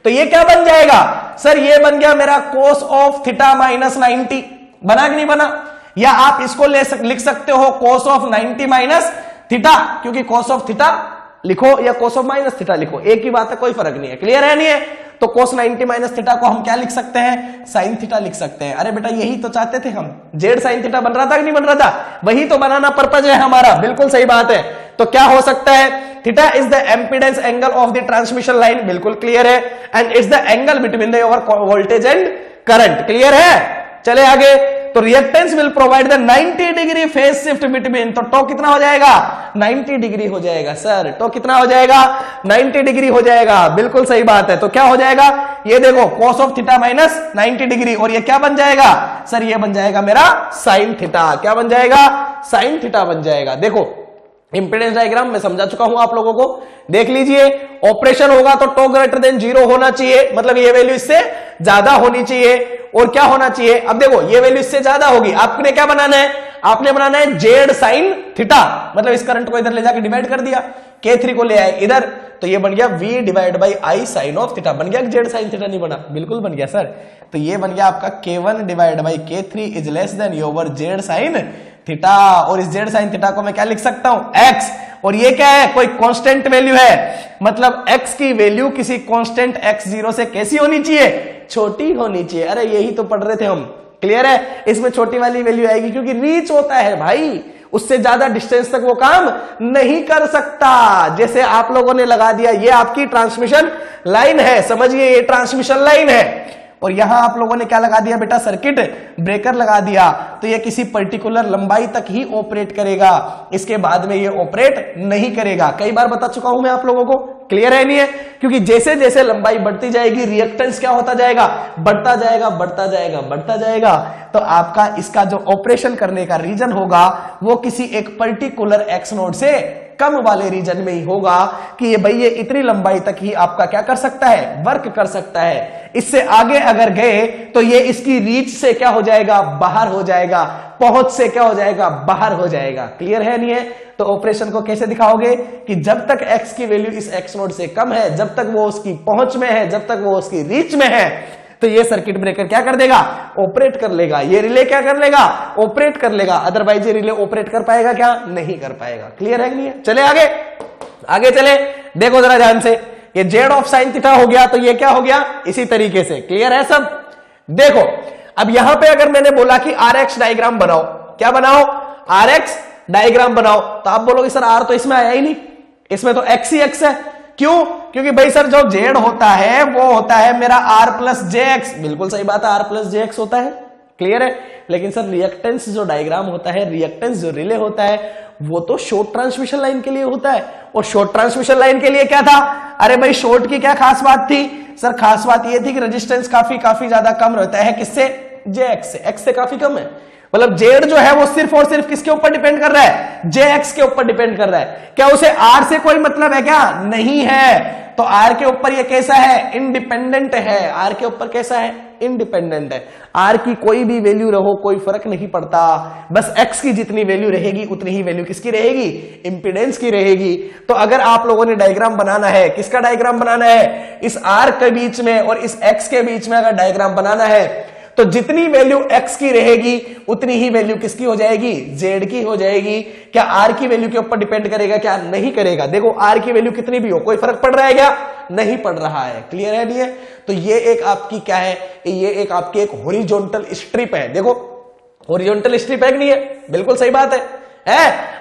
तो ये क्या बन जाएगा सर, ये बन गया मेरा कोस ऑफ थीटा माइनस 90। बना कि नहीं बना? या आप इसको लिख सकते हो कोस ऑफ 90 माइनस थीटा, क्योंकि कोस ऑफ थीटा लिखो या कोस ऑफ माइनस थीटा लिखो, एक ही बात है, कोई फर्क नहीं है। क्लियर है नहीं है? तो कोस 90 माइनस थीटा को हम क्या लिख सकते हैं, साइन थीटा लिख सकते हैं। अरे बेटा यही तो चाहते थे हम, जेड साइन थीटा बन रहा था कि नहीं बन रहा था, वही तो बनाना पर्पज है हमारा। बिल्कुल सही बात है। तो क्या हो सकता है, theta is the impedance angle of the transmission line. बिल्कुल क्लियर है। And it's the angle between the your voltage and current. Clear है? चले आगे। तो reactance will provide the 90 degree phase shift between. तो टो कितना हो जाएगा, 90 डिग्री हो जाएगा सर। टो कितना हो जाएगा, 90 डिग्री हो जाएगा। बिल्कुल सही बात है। तो क्या हो जाएगा, ये देखो cos of theta minus 90 degree, और ये क्या बन जाएगा सर, ये बन जाएगा मेरा साइन थीटा। क्या बन जाएगा, साइन थीटा बन जाएगा। देखो इंपेडेंस डायग्राम मैं समझा चुका हूं आप लोगों को, देख लीजिए। ऑपरेशन होगा तो टो ग्रेटर देन 0 होना चाहिए, मतलब ये वैल्यू इससे ज्यादा होनी चाहिए। और क्या होना चाहिए, अब देखो ये वैल्यू इससे ज्यादा होगी, आपने क्या बनाना है, आपने बनाना है जेड साइन थीटा। मतलब इस करंट को इधर ले जाकर डिवाइड कर दिया, K3 को ले आए इधर, तो ये बन गया V divide by I sine of theta. बन गया कि जेड साइन थीटा नहीं बना? बिल्कुल बन गया सर। तो ये बन गया आपका K1 divide by K3 is less than your Z sine theta. और इस जेड साइन थीटा को मैं क्या लिख सकता हूं, x। और ये क्या है, कोई कांस्टेंट वैल्यू है, मतलब x की वैल्यू किसी कांस्टेंट x0 से कैसी होनी चाहिए, छोटी होनी चाहिए। अरे यही तो पढ़ रहे थे हम। क्लियर है? इसमें छोटी वाली वैल्यू आएगी क्योंकि रीच होता है भाई, उससे ज्यादा डिस्टेंस तक वो काम नहीं कर सकता। जैसे आप लोगों ने लगा दिया, ये आपकी ट्रांसमिशन लाइन है, समझिए ये ट्रांसमिशन लाइन है, और यहां आप लोगों ने क्या लगा दिया बेटा, सर्किट ब्रेकर लगा दिया। तो ये किसी पर्टिकुलर लंबाई तक ही ऑपरेट करेगा, इसके बाद में ये ऑपरेट नहीं करेगा। कई बार बता चुका हूं मैं आप लोगों को। क्लियर है नहीं है? क्योंकि जैसे जैसे लंबाई बढ़ती जाएगी रिएक्टेंस क्या होता जाएगा, बढ़ता जाएगा, बढ़ता जाएगा, बढ़ता जाएगा। तो आपका इसका जो ऑपरेशन करने का रीजन होगा वो किसी एक पर्टिकुलर एक्स नोड से कम वाले रीजन में ही होगा, कि ये भाई ये इतनी लंबाई तक ही आपका क्या कर सकता है, वर्क कर सकता है। इससे आगे अगर गए तो ये इसकी रीच से क्या हो जाएगा, बाहर हो जाएगा, पहुंच से क्या हो जाएगा, बाहर हो जाएगा। क्लियर है नहीं है? तो ऑपरेशन को कैसे दिखाओगे, कि जब तक x की वैल्यू इस x नोड से कम है, जब तक वो उसकी पहुंच में है, जब तक वो उसकी रीच में है, तो ये सर्किट ब्रेकर क्या कर देगा, ऑपरेट कर लेगा। ये रिले क्या कर लेगा, ऑपरेट कर लेगा। अदरवाइज ये रिले ऑपरेट कर पाएगा क्या, नहीं कर पाएगा। क्लियर है कि नहीं है? चले आगे, आगे चले। देखो जरा ध्यान से, ये जेड ऑफ साइन थीटा हो गया, तो ये क्या हो गया, इसी तरीके से। क्लियर है सब? देखो अब यहां पे अगर मैंने बोला कि RX डायग्राम बनाओ, क्या बनाओ, RX डायग्राम बनाओ, तो आप बोलोगे सर R तो इसमें आया ही नहीं, इसमें तो X ही X है। क्यों? क्योंकि भाई सर जो जेड होता है वो होता है मेरा R प्लस JX। बिल्कुल सही बात है, R प्लस JX होता है। क्लियर है? लेकिन सर रिएक्टेंस जो डायग्राम होता है, रिएक्टेंस जो रिले होता है, वो तो शॉर्ट ट्रांसमिशन लाइन के लिए होता है। और शॉर्ट ट्रांसमिशन लाइन के लिए क्या था, अरे भाई शॉर्ट की क्या खास बात थी सर, खास बात ये थी कि रेजिस्टेंस काफी ज्यादा कम रहता है। किससे, JX से, X से काफी कम है। मतलब जेड जो है वो सिर्फ और सिर्फ किसके ऊपर डिपेंड कर रहा है, JX के ऊपर डिपेंड कर रहा है। क्या उसे R से कोई मतलब है क्या, नहीं है। तो R के ऊपर ये कैसा है, इंडिपेंडेंट है। R के ऊपर कैसा है, इंडिपेंडेंट है। आर की कोई भी वैल्यू रहो कोई फर्क नहीं पड़ता, बस एक्स की जितनी वैल्यू रहेगी उतनी ही वैल्यू किसकी रहेगी, इंपीडेंस की रहेगी। तो अगर आप लोगों ने डायग्राम बनाना है, किसका डायग्राम बनाना है, इस आर के बीच में और इस एक्स के बीच में अगर डायग्राम बनाना है तो जितनी वैल्यू x की रहेगी उतनी ही वैल्यू किसकी हो जाएगी, z की हो जाएगी। क्या r की वैल्यू के ऊपर डिपेंड करेगा, क्या नहीं करेगा। देखो r की वैल्यू कितनी भी हो कोई फर्क पड़ रहा है क्या, नहीं पड़ रहा है। क्लियर है नहीं है। तो ये एक आपकी क्या है, ये एक आपकी एक हॉरिजॉन्टल स्ट्रिप है। देखो हॉरिजॉन्टल स्ट्रिप है कि नहीं है, बिल्कुल सही बात है।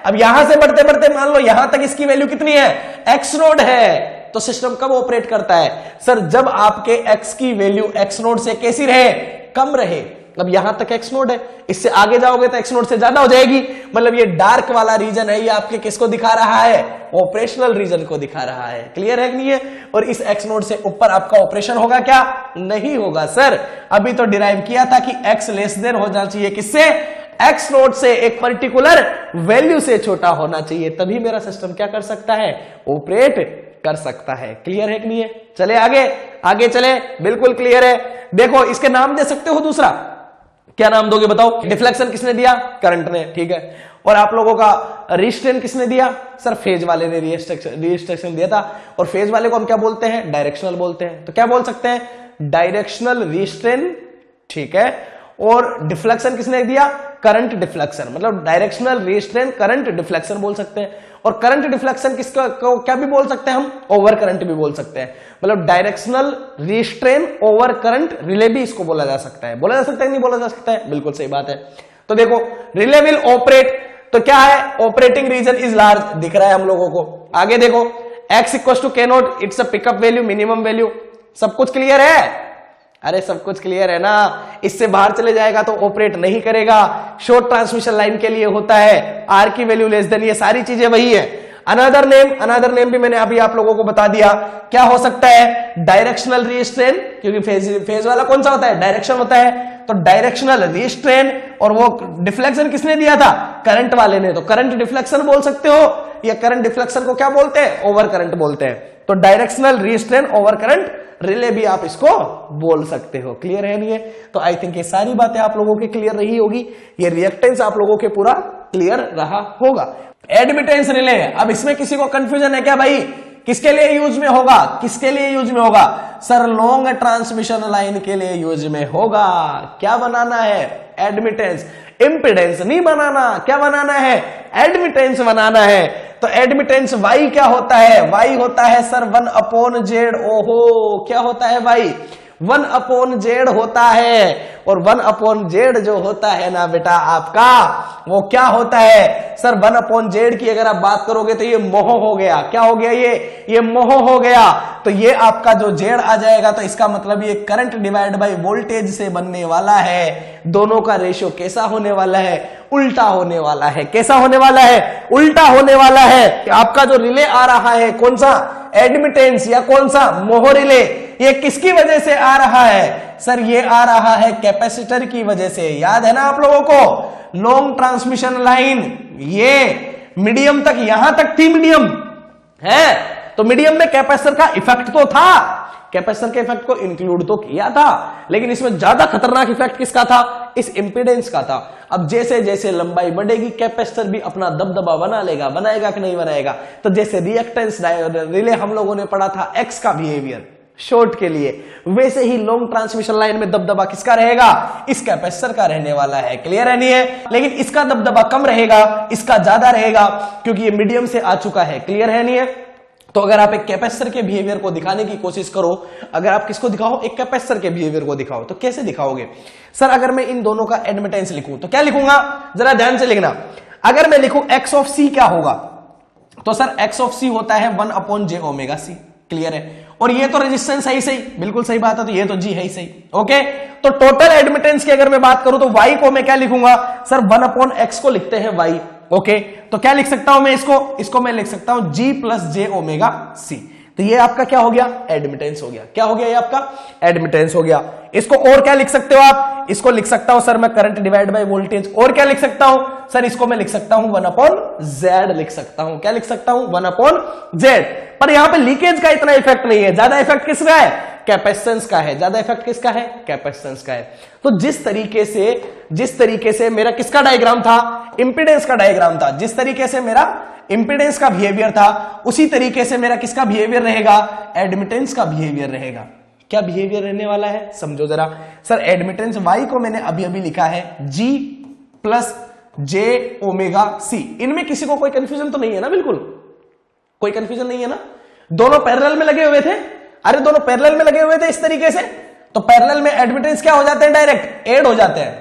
अब यहां से बढ़ते बढ़ते मान लो यहां तक इसकी वैल्यू कितनी है, x नोड है। तो सिस्टम कब ऑपरेट करता है सर, जब आपके x की वैल्यू x नोड से कैसी रहे, कम रहे। अब यहां तक x नोड है, इससे आगे जाओगे तो x नोड से ज्यादा हो जाएगी। मतलब ये डार्क वाला रीजन है, ये आपके किसको दिखा रहा है, ऑपरेशनल रीजन को दिखा रहा है। क्लियर है कि नहीं है। और इस x नोड से ऊपर आपका ऑपरेशन होगा क्या, नहीं होगा सर। अभी तो डिराइव किया था कि x लेस देन हो जाना चाहिए किससे, x नोड से, एक पर्टिकुलर वैल्यू से छोटा होना चाहिए, तभी मेरा सिस्टम क्या कर सकता है, ऑपरेट कर सकता है। क्लियर है कि नहीं है। चले आगे, आगे चले, बिल्कुल क्लियर है। देखो इसके नाम दे सकते हो, दूसरा क्या नाम दोगे बताओ। डिफ्लेक्शन किसने दिया, करंट ने, ठीक है। और आप लोगों का रिस्ट्रेन किसने दिया, सर फेज वाले ने रिस्ट्रिक्शन दिया था। और फेज वाले को हम क्या बोलते हैं, डायरेक्शनल बोलते हैं। तो क्या बोल सकते हैं, डायरेक्शनल रिस्ट्रेन, ठीक है। और डिफ्लेक्शन किसने दिया, करंट डिफ्लेक्शन, मतलब डायरेक्शनल रिस्ट्रेन करंट डिफ्लेक्शन बोल सकते हैं। और करंट डिफ्लेक्शन किसका क्या भी बोल सकते हैं हम, ओवर करंट भी बोल सकते हैं। मतलब directional restrain over current relay भी इसको बोला जा सकता है। बोला जा सकता है नहीं बोला जा सकता है, बिल्कुल सही बात है। तो देखो रिले विल ऑपरेट, तो क्या है, ऑपरेटिंग रीजन इज लार्ज, दिख रहा है हम लोगों को। आगे देखो x इक्वल टू के note, it's a pickup value, minimum value, सब कुछ क्लियर है। अरे सब कुछ क्लियर है ना। इससे बाहर चले जाएगा तो ऑपरेट नहीं करेगा। शॉर्ट ट्रांसमिशन लाइन के लिए होता है आर की वैल्यू लेस देन, ये सारी चीजें वही है। अनदर नेम भी मैंने अभी आप लोगों को बता दिया, क्या हो सकता है, डायरेक्शनल रिस्ट्रेन, क्योंकि फेज वाला कौन सा होता है, डायरेक्शन होता है। तो डायरेक्शनल रिस्ट्रेन, और वो डिफ्लेक्शन किसने दिया था, करंट वाले ने। तो करंट डिफ्लेक्शन बोल सकते हो, या करंट डिफ्लेक्शन को क्या बोलते हैं, ओवर करंट बोलते हैं। तो directional restrain over current relay भी आप इसको बोल सकते हो। क्लियर है नहीं है। तो आई थिंक ये सारी बातें आप लोगों के क्लियर रही होगी, ये रिएक्टेंस आप लोगों के पूरा क्लियर रहा होगा। एडमिटेंस रिले, अब इसमें किसी को कंफ्यूजन है क्या भाई, किसके लिए यूज में होगा, किसके लिए यूज में होगा, सर लॉन्ग ट्रांसमिशन लाइन के लिए यूज में होगा। क्या बनाना है, एडमिटेंस, इंपिडेंस नहीं बनाना, क्या बनाना है, एडमिटेंस बनाना है। तो एडमिटेंस y क्या होता है, y होता है सर 1/z। ओहो क्या होता है भाई, 1/z होता है। और 1/z जो होता है ना बेटा आपका, वो क्या होता है सर, 1/z की अगर आप बात करोगे तो ये मोह हो गया। क्या हो गया, ये मोह हो गया। तो ये आपका जो z आ जाएगा, तो इसका मतलब ये करंट डिवाइड बाय वोल्टेज से बनने वाला है। दोनों का रेशियो कैसा होने वाला है, उल्टा होने वाला है। कैसा होने वाला है, उल्टा होने वाला है। आपका जो रिले आ रहा है, कौन सा, एडमिटेंस या कौन सा, मोह रिले, ये किसकी वजह से आ रहा है सर, ये आ रहा है कैपेसिटर की वजह से। याद है ना आप लोगों को, लॉन्ग ट्रांसमिशन लाइन, ये मीडियम तक, यहां तक थी मीडियम है, तो मीडियम में कैपेसिटर का इफेक्ट तो था, कैपेसिटर के इफेक्ट को इंक्लूड तो किया था, लेकिन इसमें ज्यादा खतरनाक इफेक्ट किसका था, इस इंपीडेंस का था। अब जैसे जैसे लंबाई बढ़ेगी कैपेसिटर भी अपना दबदबा बना लेगा, बनाएगा कि नहीं बनाएगा। तो जैसे रिएक्टेंस रिले हम लोगों ने पढ़ा था एक्स का बिहेवियर शॉर्ट के लिए, वैसे ही लॉन्ग ट्रांसमिशन लाइन में दबदबा किसका रहेगा, इस कैपेसिटर का रहने वाला है। क्लियर है नहीं है। लेकिन इसका दबदबा कम रहेगा, इसका ज्यादा रहेगा, क्योंकि ये मीडियम से आ चुका है। क्लियर है नहीं है। तो अगर आप एक कैपेसिटर के बिहेवियर को दिखाने की कोशिश करो, अगर आप किसको दिखाओ, एक कैपेसिटर के बिहेवियर को दिखाओ, तो कैसे दिखाओगे सर। अगर मैं इन दोनों का एडमिटेंस लिखूं तो क्या लिखूंगा, जरा ध्यान से लिखना। अगर मैं लिखूं एक्स ऑफ सी क्या होगा, तो सर एक्स ऑफ सी होता है 1/j⍵c। क्लियर है। और ये तो रेजिस्टेंस है ही सही, बिल्कुल सही बात है, तो ये तो जी है ही सही। ओके, तो टोटल एडमिटेंस की अगर मैं बात करूं तो y को मैं क्या लिखूंगा सर, 1/x को लिखते हैं y। ओके, तो क्या लिख सकता हूं मैं इसको मैं लिख सकता हूं g + j⍵c। तो ये आपका क्या हो गया, एडमिटेंस हो गया। क्या हो गया, ये आपका एडमिटेंस हो गया। इसको और क्या लिख सकते हो आप, इसको लिख सकता हूं सर मैं करंट डिवाइड बाय वोल्टेज। और क्या लिख सकता हूं सर, इसको मैं लिख सकता हूं 1/z लिख सकता हूं। क्या लिख सकता हूं, 1/z। पर यहां पे लीकेज का इतना इफेक्ट नहीं है, ज्यादा इफेक्ट किसका है, कैपेसिटेंस का है, ज्यादा इफेक्ट किसका है, कैपेसिटेंस का है। तो जिस तरीके से मेरा किसका डायग्राम था, इंपीडेंस का डायग्राम था, जिस तरीके से मेरा इंपीडेंस का बिहेवियर था उसी तरीके से मेरा किसका बिहेवियर रहेगा, एडमिटेंस का बिहेवियर रहेगा। क्या बिहेवियर रहने वाला है समझो जरा। सर एडमिटेंस y को मैंने अभी अभी लिखा है G plus J omega C। इनमें किसी को कोई कंफ्यूजन तो नहीं है ना, बिल्कुल कोई कंफ्यूजन नहीं है ना, दोनों पैरेलल में लगे हुए थे। अरे दोनों पैरेलल में लगे हुए थे इस तरीके से, तो पैरेलल में एडमिटेंस क्या हो जाते हैं, डायरेक्ट ऐड हो जाते हैं।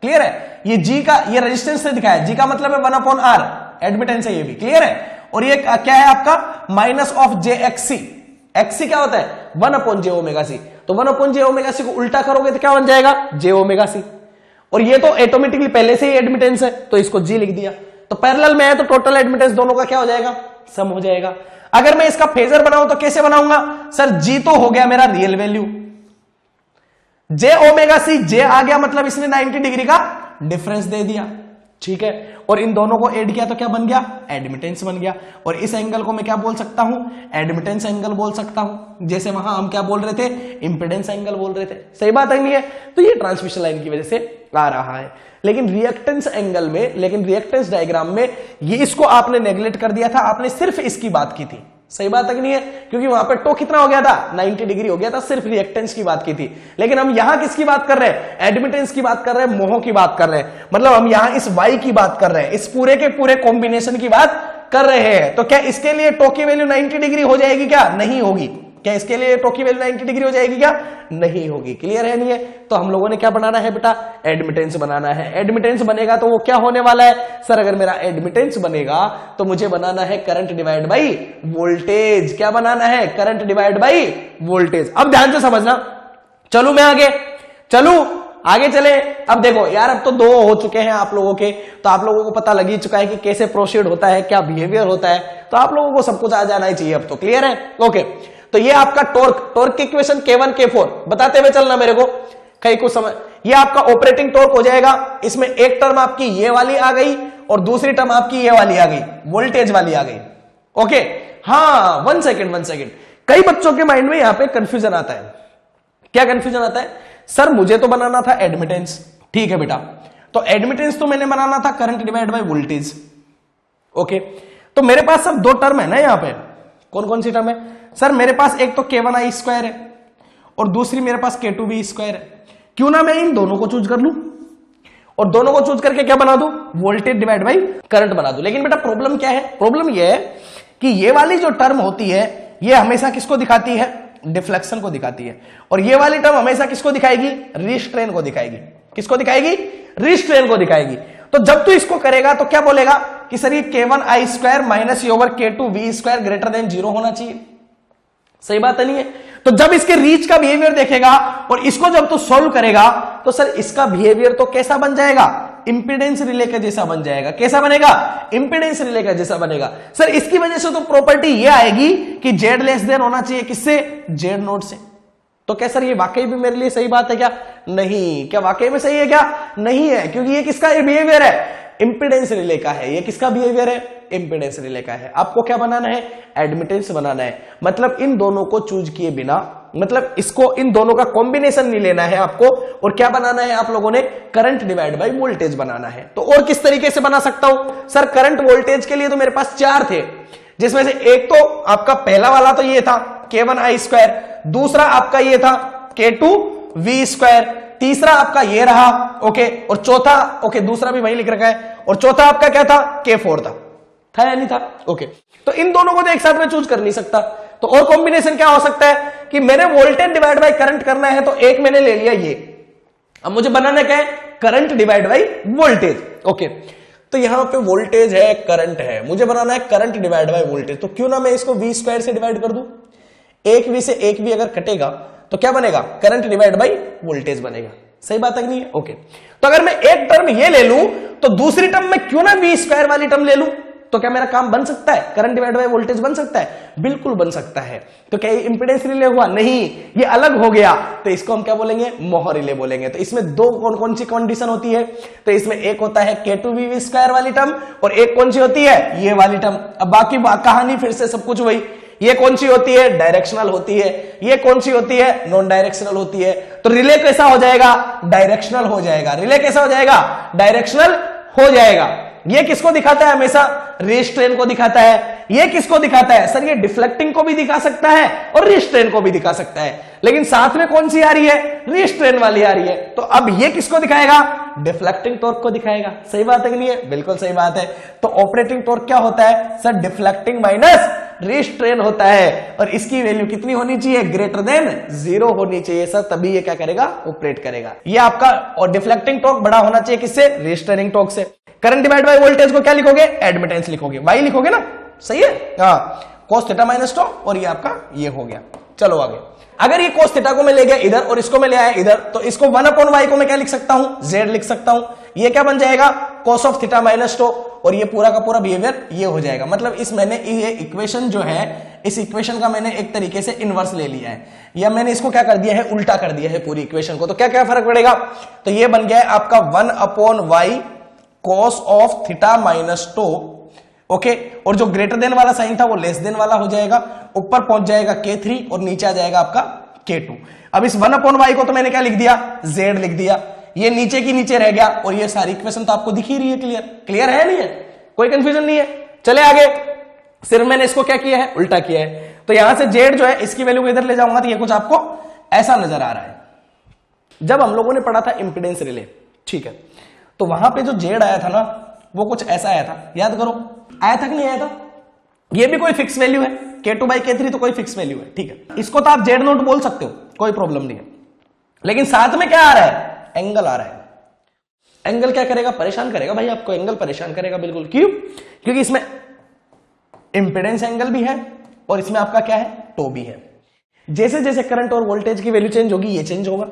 क्लियर है, ये G का ये रेजिस्टेंस से दिखाया, G का मतलब है 1/R, एडमिटेंस है ये भी। क्लियर है, और ये क्या है आपका माइनस ऑफ JXC। XC क्या होता है 1/j ओमेगा C, तो 1/j ओमेगा C को उल्टा करोगे तो क्या बन जाएगा, j ओमेगा C। और ये तो ऑटोमेटिकली पहले से ही एडमिटेंस है तो इसको G लिख दिया, तो पैरेलल में है तो टोटल एडमिटेंस दोनों का क्या हो जाएगा, सम हो जाएगा। अगर मैं इसका फेजर बनाऊं तो कैसे बनाऊंगा, सर G तो हो गया मेरा real value, J omega C J आ गया मतलब इसने 90 डिग्री का डिफरेंस दे दिया। ठीक है, और इन दोनों को ऐड किया तो क्या बन गया, एडमिटेंस बन गया। और इस एंगल को मैं क्या बोल सकता हूं, एडमिटेंस एंगल बोल सकता हूं, जैसे वहां हम क्या बोल रहे थे, इंपीडेंस एंगल बोल रहे थे। सही बात है नहीं है, तो ये ट्रांसमिशन लाइन की वजह से आ रहा है। लेकिन रिएक्टेंस एंगल में, लेकिन रिएक्टेंस डायग्राम में ये इसको आपने नेग्लेक्ट कर दिया था, आपने सिर्फ इसकी बात की थी। सही बात है कि नहीं है, क्योंकि वहां पे टो कितना हो गया था, 90 डिग्री हो गया था, सिर्फ रिएक्टेंस की बात की थी। लेकिन हम यहां किसकी बात कर रहे हैं, एडमिटेंस की बात कर रहे हैं, मोह की बात कर रहे हैं, मतलब हम यहां इस y की बात कर रहे हैं, इस पूरे के पूरे कॉम्बिनेशन की बात कर रहे हैं। तो क्या इसके लिए टो की वैल्यू 90 डिग्री हो जाएगी, क्या नहीं होगी, क्या इसके लिए टो की वैल्यू 90 डिग्री हो जाएगी, क्या नहीं होगी। क्लियर है नहीं है, तो हम लोगों ने क्या बनाना है बेटा, एडमिटेंस बनाना है। एडमिटेंस बनेगा तो वो क्या होने वाला है, सर अगर मेरा एडमिटेंस बनेगा तो मुझे बनाना है करंट डिवाइड बाई वोल्टेज। क्या बनाना है, करंट डिवाइड बाई वोल्टेज। अब ध्यान से समझना, चलू मैं आगे, चलू आगे चले। अब देखो यार, अब तो 2 हो चुके हैं आप लोगों के, तो आप लोगों को पता लग ही चुका है कि कैसे प्रोसीड होता है, क्या बिहेवियर होता है, तो आप लोगों को सब कुछ आ जाना ही चाहिए अब तो। क्लियर है, ओके। तो ये आपका टॉर्क की इक्वेशन K1 K4 बताते हुए चलना मेरे को, कहीं कुछ समझ। ये आपका ऑपरेटिंग टॉर्क हो जाएगा, इसमें एक टर्म आपकी ये वाली आ गई और दूसरी टर्म आपकी ये वाली आ गई, वोल्टेज वाली आ गई। ओके, हाँ 1 सेकेंड, कई बच्चों के माइंड में यहां पे कंफ्यूजन आता है। क्या कंफ्यूजन आता है, सर मुझे तो बनाना था एडमिटेंस, ठीक है बेटा, तो एडमिटेंस तो मैंने बनाना था current divide by voltage. Okay, तो मेरे पास सब 2 टर्म है ना यहां पे, कौन कौन सी टर्म है, सर मेरे पास एक तो K1I स्क्वायर है और दूसरी मेरे पास K2V स्क्वायर है। क्यों ना मैं इन दोनों को चूज कर लूं और दोनों को चूज करके क्या बना दूं, वोल्टेज डिवाइड बाई करंट बना दूं। लेकिन बेटा प्रॉब्लम क्या है, प्रॉब्लम यह है कि ये वाली जो टर्म होती है ये हमेशा किसको दिखाती है, डिफ्लेक्शन को दिखाती है, और ये वाली टर्म हमेशा किसको दिखाएगी, रिस्ट्रेन को दिखाएगी। किसको दिखाएगी, रिस्ट्रेन को दिखाएगी। तो जब तू इसको करेगा तो क्या बोलेगा कि सर ये K1I स्क्वायर माइनस ये over K2V square greater than 0 होना चाहिए। सही बात नहीं है, तो जब इसके रीच का बिहेवियर देखेगा और इसको जब तू सॉल्व करेगा तो सर इसका बिहेवियर तो कैसा बन जाएगा, इंपीडेंस रिले के जैसा बन जाएगा। कैसा बनेगा, इंपीडेंस रिले का जैसा बनेगा। सर इसकी वजह से तो प्रॉपर्टी ये आएगी कि Z लेस देन होना चाहिए किससे, Z नोट से। तो क्या सर ये वाकई भी मेरे लिए सही बात है क्या, नहीं। क्या वाकई में सही है क्या, नहीं है, क्योंकि ये किसका बिहेवियर है, इंपीडेंस रिले का है। ये किसका बिहेवियर है, इंपीडेंस रिले का है। आपको क्या बनाना है, एडमिटेंस बनाना है। मतलब इन दोनों को चूज किए बिना, मतलब इसको इन दोनों का कॉम्बिनेशन नहीं लेना है आपको, और क्या बनाना है आप लोगों ने, करंट डिवाइड बाय वोल्टेज बनाना है। तो और किस तरीके से बना सकता हूं, सर करंट वोल्टेज के लिए तो मेरे पास 4 थे, जिसमें से एक तो आपका पहला वाला तो ये था K1I स्क्वायर, दूसरा आपका ये था K2V स्क्वायर, तीसरा आपका ये रहा, ओके, और चौथा, ओके दूसरा भी वही लिख रखा है, और चौथा आपका क्या था, K4 था या नहीं था, ओके। तो इन दोनों को तो एक साथ में चूज कर नहीं सकता, तो और कॉम्बिनेशन क्या हो सकता है कि मैंने वोल्टेज डिवाइड बाय करंट करना है, तो एक मैंने ले लिया ये, अब मुझे बनाना क्या है, current divide by voltage. Okay, तो यहां पे वोल्टेज है, करंट है, मुझे बनाना है करंट डिवाइड बाय वोल्टेज। तो क्यों ना मैं इसको V स्क्वायर से डिवाइड कर दूं, एक V से एक V अगर कटेगा तो क्या बनेगा, करंट डिवाइड बाय वोल्टेज बनेगा। सही बात है कि नहीं है, ओके। तो अगर मैं एक टर्म ये ले लूं तो दूसरी टर्म में क्यों ना V स्क्वायर वाली टर्म ले लूं, तो क्या मेरा काम बन सकता है, करंट डिवाइड बाय वोल्टेज बन सकता है, बिल्कुल बन सकता है। तो क्या ये इंपीडेंस रिले हुआ, नहीं, ये अलग हो गया, तो इसको हम क्या बोलेंगे, मोह रिले बोलेंगे। तो इसमें 2 कौन सी कंडीशन होती है, तो इसमें एक होता है K2V स्क्वायर वाली टर्म, और एक कौन सी होती है, ये वाली टर्म। अब बाकी कहानी फिर से सब कुछ वही, ये कौन सी होती है? डायरेक्शनल होती है। ये कौन सी होती है? नॉन डायरेक्शनल होती है। तो रिले कैसा हो जाएगा? डायरेक्शनल हो जाएगा। रिले कैसा हो जाएगा? डायरेक्शनल हो जाएगा। ये किसको दिखाता है? हमेशा रिस्ट्रेन को दिखाता है। ये किसको दिखाता है? सर ये डिफ्लेक्टिंग को भी दिखा सकता है और रिस्ट्रेन को भी दिखा सकता है, लेकिन साथ में कौन सी आ रही है? रिस्ट्रेन वाली आ रही है। तो अब ये किसको दिखाएगा? डिफ्लेक्टिंग टॉर्क को दिखाएगा। सही बात है कि नहीं है? बिल्कुल सही बात है। तो ऑपरेटिंग टॉर्क क्या होता है? सर डिफ्लेक्टिंग माइनस रिस्ट्रेन होता है, और इसकी वैल्यू कितनी होनी चाहिए? ग्रेटर देन 0 होनी चाहिए सर, तभी ये क्या करेगा? ऑपरेट करेगा। ये आपका और डिफ्लेक्टिंग टॉर्क बड़ा होना चाहिए किससे? रिस्ट्रेनिंग टॉर्क से। करंट डिवाइड बाय वोल्टेज को क्या लिखोगे? एडमिटेंस लिखोगे, वाई लिखोगे ना, सही है? हाँ, cos थीटा माइनस टॉ, और ये आपका ये हो गया। चलो आगे। अगर ये cos थीटा को मैं ले गया इधर और इसको मैं ले आया इधर, तो इसको 1/y को मैं क्या लिख सकता हूं? z लिख सकता हूं। ये क्या बन जाएगा? cos ऑफ थीटा माइनस टॉ, और ये पूरा का पूरा बिहेवियर ये हो जाएगा। मतलब इस मैंने ये इक्वेशन जो है, इस इक्वेशन का मैंने एक तरीके से इनवर्स ले लिया है, या मैंने इसको क्या कर दिया है? उल्टा कर दिया है पूरी इक्वेशन को। तो क्या क्या फर्क पड़ेगा? तो ये बन गया है आपका 1/y cos of theta minus tau, okay, और जो ग्रेटर देन वाला साइन था वो लेस देन वाला हो जाएगा, ऊपर पहुंच जाएगा k3 और नीचे आ जाएगा आपका k2। अब इस 1/y को तो मैंने क्या लिख दिया? z लिख दिया। ये नीचे की नीचे रह गया, और ये सारी इक्वेशन तो आपको दिख ही रही है। क्लियर? क्लियर है नहीं है? कोई कंफ्यूजन नहीं है? चले आगे। सिर्फ मैंने इसको क्या किया है? उल्टा किया है। तो यहां से z जो है इसकी वैल्यू को इधर ले जाऊंगा, तो ये कुछ आपको ऐसा नजर आ रहा है। जब हम लोगों ने पढ़ा था इंपीडेंस रिले, ठीक है, तो वहां पे जो z आया था ना, वो कुछ ऐसा आया था, याद करो, आया था कि नहीं आया था? ये भी कोई फिक्स वैल्यू है, k2/k3 तो कोई फिक्स वैल्यू है, ठीक है। इसको तो आप z नोट बोल सकते हो, कोई प्रॉब्लम नहीं है, लेकिन साथ में क्या आ रहा है? एंगल आ रहा है। एंगल क्या करेगा? परेशान करेगा भाई आपको, एंगल परेशान करेगा बिल्कुल। क्यों? क्योंकि इसमें इंपीडेंस एंगल भी है और इसमें आपका क्या है? टो भी है। जैसे जैसे करंट और वोल्टेज की वैल्यू चेंज होगी, ये चेंज होगा।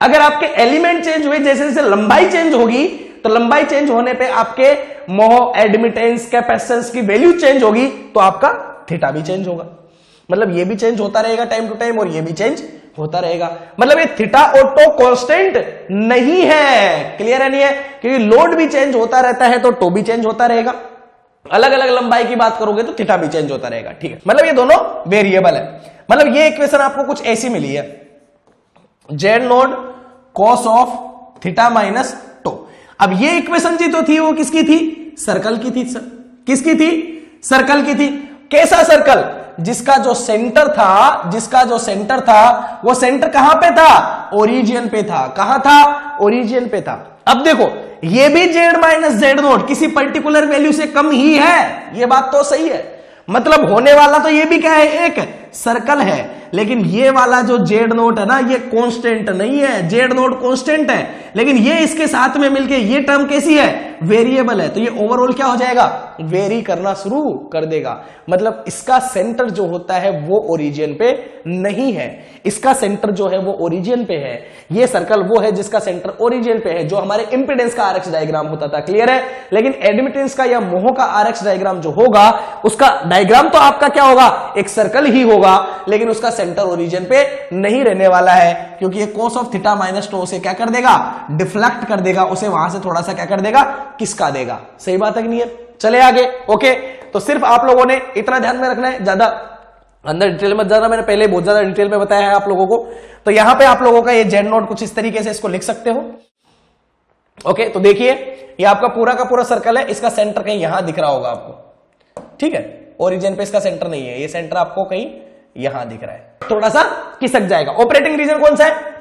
अगर आपके एलिमेंट चेंज हुए, जैसे जैसे लंबाई चेंज होगी, तो लंबाई चेंज होने पे आपके मोह, एडमिटेंस, कैपेसिटेंस की वैल्यू चेंज होगी, तो आपका थीटा भी चेंज होगा। मतलब ये भी चेंज होता रहेगा टाइम टू टाइम, और ये भी चेंज होता रहेगा। मतलब ये थीटा और टो कांस्टेंट नहीं है। क्लियर है नहीं है? क्योंकि लोड भी चेंज होता रहता है, तो टो भी चेंज होता रहेगा। अलग अलग लंबाई की बात करोगे तो थीटा भी चेंज होता रहेगा, ठीक है। मतलब ये दोनों वेरिएबल है। मतलब ये इक्वेशन आपको कुछ ऐसी मिली है, Z node cos of theta minus tau. अब ये इक्वेशन जी तो थी, वो किसकी थी? सर्कल की थी सर। किसकी थी? सर्कल की थी। कैसा सर्कल? जिसका जो सेंटर था वो सेंटर कहां पे था? ओरिजिन पे था। कहां था? ओरिजिन पे था। अब देखो, ये भी जेड माइनस जेड नोट किसी पर्टिकुलर वैल्यू से कम ही है, ये बात तो सही है। मतलब होने वाला तो ये भी क्या है? एक सर्कल है। लेकिन ये वाला जो जेड नोट है ना, ये कांस्टेंट नहीं है। जेड नोट कांस्टेंट है, लेकिन ये इसके साथ में मिलके ये टर्म कैसी है? वेरिएबल है। तो ये ओवरऑल क्या हो जाएगा? वेरी करना शुरू कर देगा। मतलब इसका सेंटर जो होता है वो ओरिजिन पे नहीं है, इसका सेंटर जो है वो ओरिजिन पे है। ये सर्कल वो है जिसका सेंटर ओरिजिन पे है, जो हमारे इंपीडेंस का आरएक्स डायग्राम होता था। क्लियर है? लेकिन एडमिटेंस का या मोह का आरएक्स डायग्राम जो होगा, उसका डायग्राम तो आपका क्या होगा? एक सर्कल ही होगा, लेकिन उसका सेंटर ओरिजिन पे नहीं रहने वाला है, क्योंकि ये cos of theta minus tau उसे क्या कर देगा? डिफ्लेक्ट कर देगा, उसे वहां से थोड़ा सा क्या कर देगा? किसका देगा। सही बात है कि नहीं है? चले आगे। ओके, तो सिर्फ आप लोगों ने इतना ध्यान में रखना है, ज्यादा अंदर डिटेल मत जाना, मैंने पहले बहुत ज्यादा डिटेल में बताया है आप लोगों को। तो यहां पे आप लोगों का ये जेड नोट कुछ इस तरीके से इसको लिख सकते हो। ओके, तो देखिए ये आपका पूरा का पूरा सर्कल है, इसका सेंटर कहीं यहां दिख रहा होगा आपको, ठीक है। ओरिजिन पे इसका सेंटर नहीं है, ये सेंटर आपको कहीं यहां दिख रहा है, थोड़ा सा खिसक जाएगा। ऑपरेटिंग रीजन कौन सा है?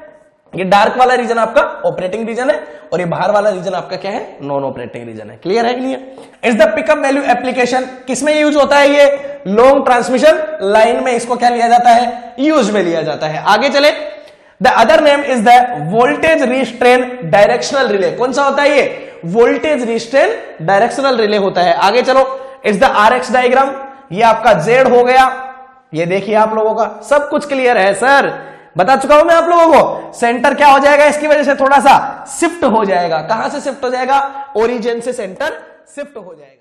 ये डार्क वाला रीजन आपका ऑपरेटिंग रीजन है, और ये बाहर वाला रीजन आपका क्या है? नॉन ऑपरेटिंग रीजन है। क्लियर है? Clear? Is the pickup value application किसमें यूज होता है? ये लॉन्ग ट्रांसमिशन लाइन में इसको क्या लिया जाता है? यूज में लिया जाता है। आगे चले। The other name is the voltage restrain directional relay. कौन सा होता है ये? वोल्टेज रिस्ट्रेन डायरेक्शनल रिले होता है। आगे चलो। इज द आरएक्स डायग्राम, ये आपका जेड हो गया। ये देखिए आप लोगों का सब कुछ क्लियर है सर, बता चुका हूं मैं आप लोगों को। सेंटर क्या हो जाएगा? इसकी वजह से थोड़ा सा शिफ्ट हो जाएगा। कहां से शिफ्ट हो जाएगा? ओरिजिन से सेंटर शिफ्ट हो जाएगा।